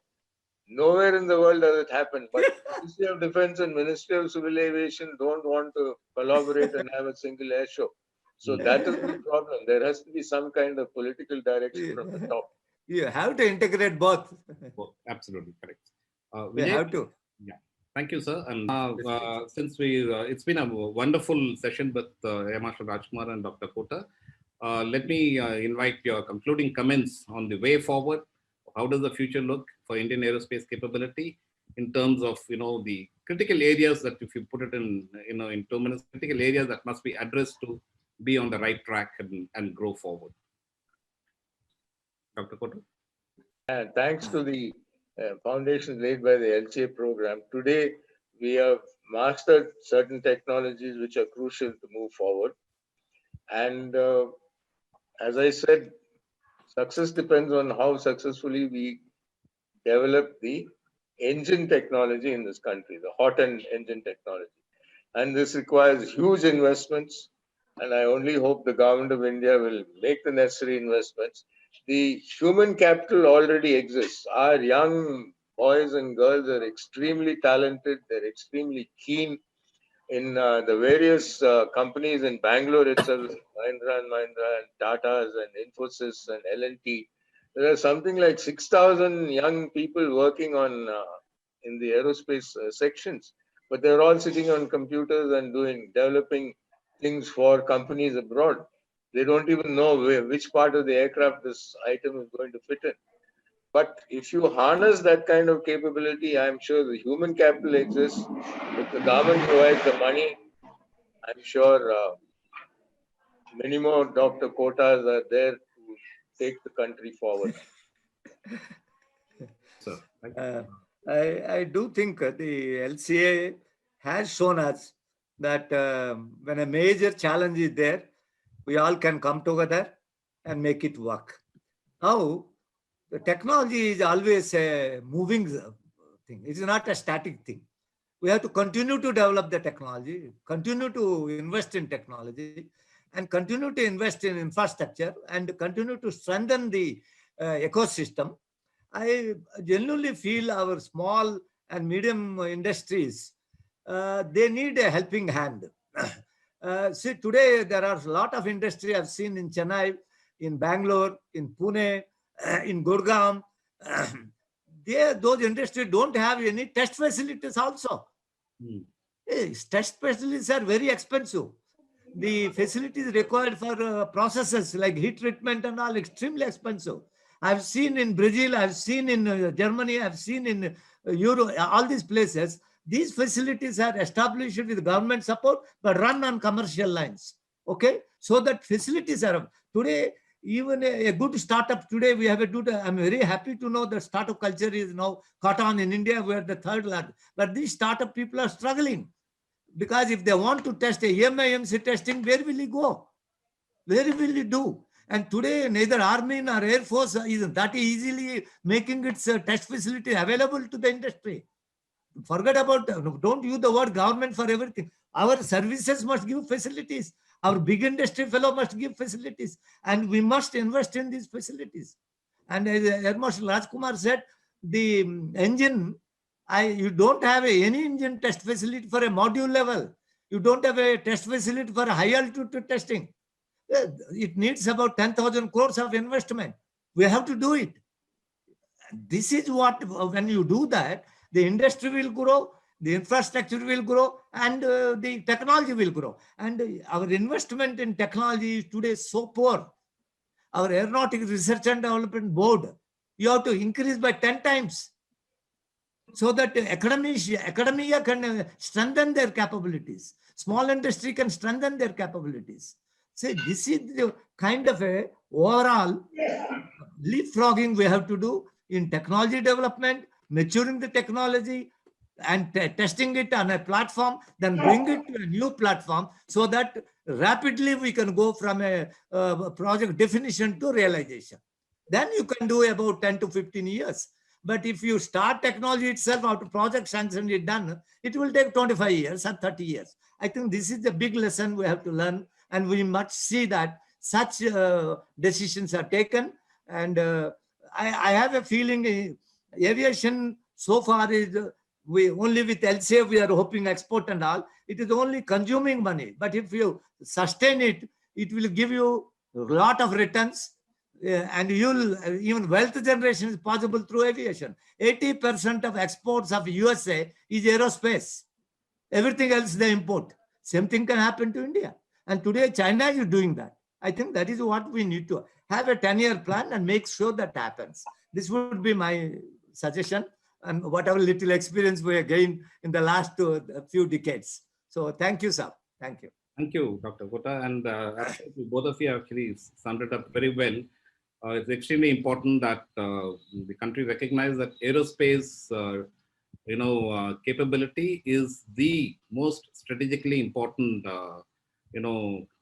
Nowhere in the world does it happen, but Ministry of Defense and Ministry of Civil Aviation don't want to collaborate and have a single air show. So that is the problem. There has to be some kind of political direction from the top. You have to integrate both. Absolutely correct. We have to. Yeah. Thank you, sir. And since it's been a wonderful session with Air Marshal Rajkumar and Dr. Kota. Let me invite your concluding comments on the way forward. How does the future look for Indian aerospace capability in terms of, the critical areas that, if you put it in 2 minutes, critical areas that must be addressed to be on the right track and grow forward? Dr. Kota? And thanks to the foundation laid by the LCA program, today we have mastered certain technologies which are crucial to move forward. And as I said, success depends on how successfully we develop the engine technology in this country, the hot end engine technology. And this requires huge investments. And I only hope the government of India will make the necessary investments. The human capital already exists. Our young boys and girls are extremely talented. They're extremely keen. In the various companies in Bangalore itself, Mahindra and Mahindra and Tata's and Infosys and L&T, there are something like 6,000 young people working on in the aerospace sections, but they're all sitting on computers and developing things for companies abroad. They don't even know which part of the aircraft this item is going to fit in. But if you harness that kind of capability, I'm sure the human capital exists. If the government provides the money, I'm sure many more Dr. Kotas are there to take the country forward. So, I do think the LCA has shown us that when a major challenge is there, we all can come together and make it work. Now, the technology is always a moving thing. It's not a static thing. We have to continue to develop the technology, continue to invest in technology, and continue to invest in infrastructure, and continue to strengthen the ecosystem. I genuinely feel our small and medium industries, they need a helping hand. See, today there are a lot of industry I've seen in Chennai, in Bangalore, in Pune, in Gurgaon. Those industries don't have any test facilities also. Test facilities are very expensive. The facilities required for processes like heat treatment and all extremely expensive. I've seen in Brazil, I've seen in Germany, I've seen in Europe, all these places. These facilities are established with government support, but run on commercial lines. Okay, so that facilities are today. Even a good startup today, we have a good. I'm very happy to know that startup culture is now caught on in India. We are the third largest. But these startup people are struggling because if they want to test a EMI/EMC testing, where will he go? Where will he do? And today, neither Army nor Air Force is that easily making its test facility available to the industry. Forget about, don't use the word government for everything. Our services must give facilities. Our big industry fellow must give facilities. And we must invest in these facilities. And as Air Marshal Rajkumar said, the engine, you don't have any engine test facility for a module level. You don't have a test facility for high altitude testing. It needs about 10,000 crores of investment. We have to do it. This is what, when you do that, the industry will grow, the infrastructure will grow, and the technology will grow. And our investment in technology is today so poor. Our Aeronautics Research and Development Board, you have to increase by 10 times so that academia can strengthen their capabilities. Small industry can strengthen their capabilities. So this is the kind of a overall leapfrogging we have to do in technology development, maturing the technology and testing it on a platform, then bring it to a new platform so that rapidly we can go from a project definition to realization. Then you can do about 10 to 15 years. But if you start technology itself after project sanction is done, it will take 25 years or 30 years. I think this is the big lesson we have to learn, and we must see that such decisions are taken. And I have a feeling aviation so far is we only with LCF we are hoping export and all. It is only consuming money. But if you sustain it, it will give you a lot of returns. And you'll even wealth generation is possible through aviation. 80% of exports of USA is aerospace. Everything else they import. Same thing can happen to India. And today China is doing that. I think that is what we need to have a 10-year plan and make sure that happens. This would be my suggestion and whatever little experience we have gained in the last few decades. So thank you, sir. Thank you. Thank you, Dr. Kota. And absolutely, both of you actually summed it up very well. It's extremely important that the country recognize that aerospace, capability is the most strategically important,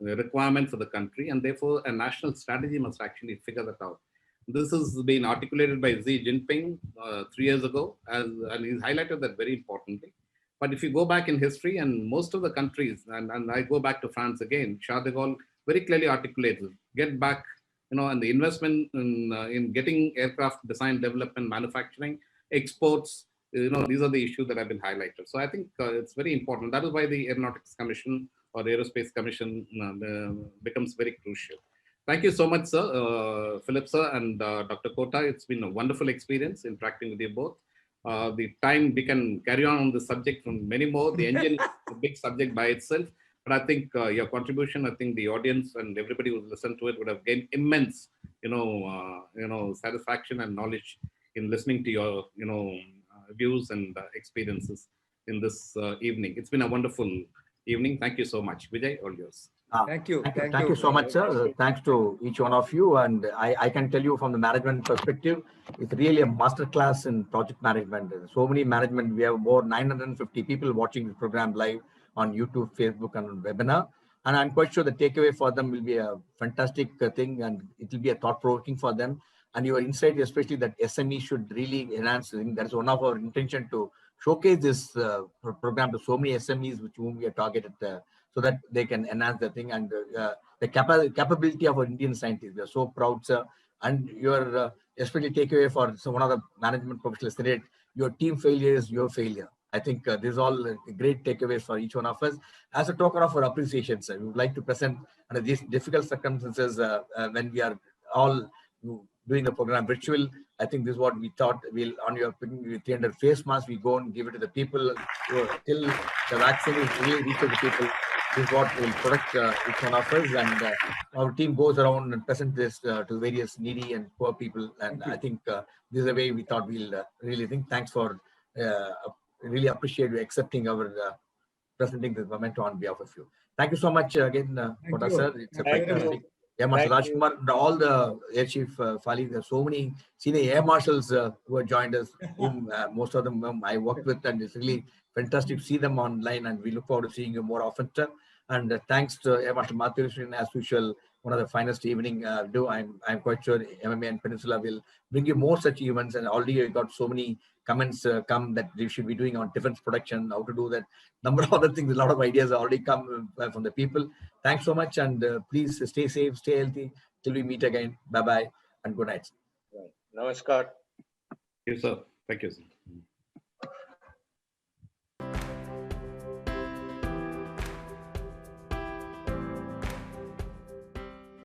requirement for the country, and therefore a national strategy must actually figure that out. This has been articulated by Xi Jinping 3 years ago, and he's highlighted that very importantly. But if you go back in history, and most of the countries, and I go back to France again, Charles de Gaulle very clearly articulated, get back, and the investment in getting aircraft design, development, manufacturing, exports, these are the issues that have been highlighted. So I think it's very important. That is why the Aeronautics Commission or the Aerospace Commission becomes very crucial. Thank you so much, sir, Philip, sir, and Dr. Kota. It's been a wonderful experience interacting with you both. The time we can carry on this subject from many more. The engine is a big subject by itself. But I think your contribution, I think the audience and everybody who's listened to it would have gained immense, satisfaction and knowledge in listening to your, views and experiences in this evening. It's been a wonderful evening. Thank you so much. Vijay, all yours. Thank you. Thank you so much, sir. Thanks to each one of you. And I can tell you from the management perspective, it's really a masterclass in project management. So many management, we have more 950 people watching the program live on YouTube, Facebook, and on webinar. And I'm quite sure the takeaway for them will be a fantastic thing, and it will be a thought-provoking for them. And your insight, especially that SME should really enhance. That's one of our intention to showcase this program to so many SMEs whom we are targeted, so that they can enhance the thing and the capability of our Indian scientists. We are so proud, sir. And your especially takeaway for one of the management professionals said, your team failure is your failure. I think this is all great takeaways for each one of us. As a token of our appreciation, sir, we would like to present under these difficult circumstances when we are all doing the program virtual. I think this is what we thought. We'll, on your 300 face masks, we go and give it to the people till the vaccine is really reaches the people. This is what will protect each one of us, and our team goes around and present this to various needy and poor people. And I think this is the way we thought we'll really think. Thanks for really appreciate you accepting our presenting this memento on behalf of you. Thank you so much again, Kota sir. It's a fantastic. Air Marshal Rajkumar and all the Air Chief Fali. There are so many senior air marshals who have joined us, whom most of them I worked with, and it's really fantastic to see them online, and we look forward to seeing you more often, sir. And thanks to Master Mathivasan, as usual, one of the finest evening do. I'm quite sure MMA and Peninsula will bring you more such events. And already you got so many comments come that they should be doing on defense production, how to do that. Number of other things, a lot of ideas already come from the people. Thanks so much, and please stay safe, stay healthy till we meet again. Bye bye and good night. Right. Namaskar. Thank you, sir. Thank you, sir.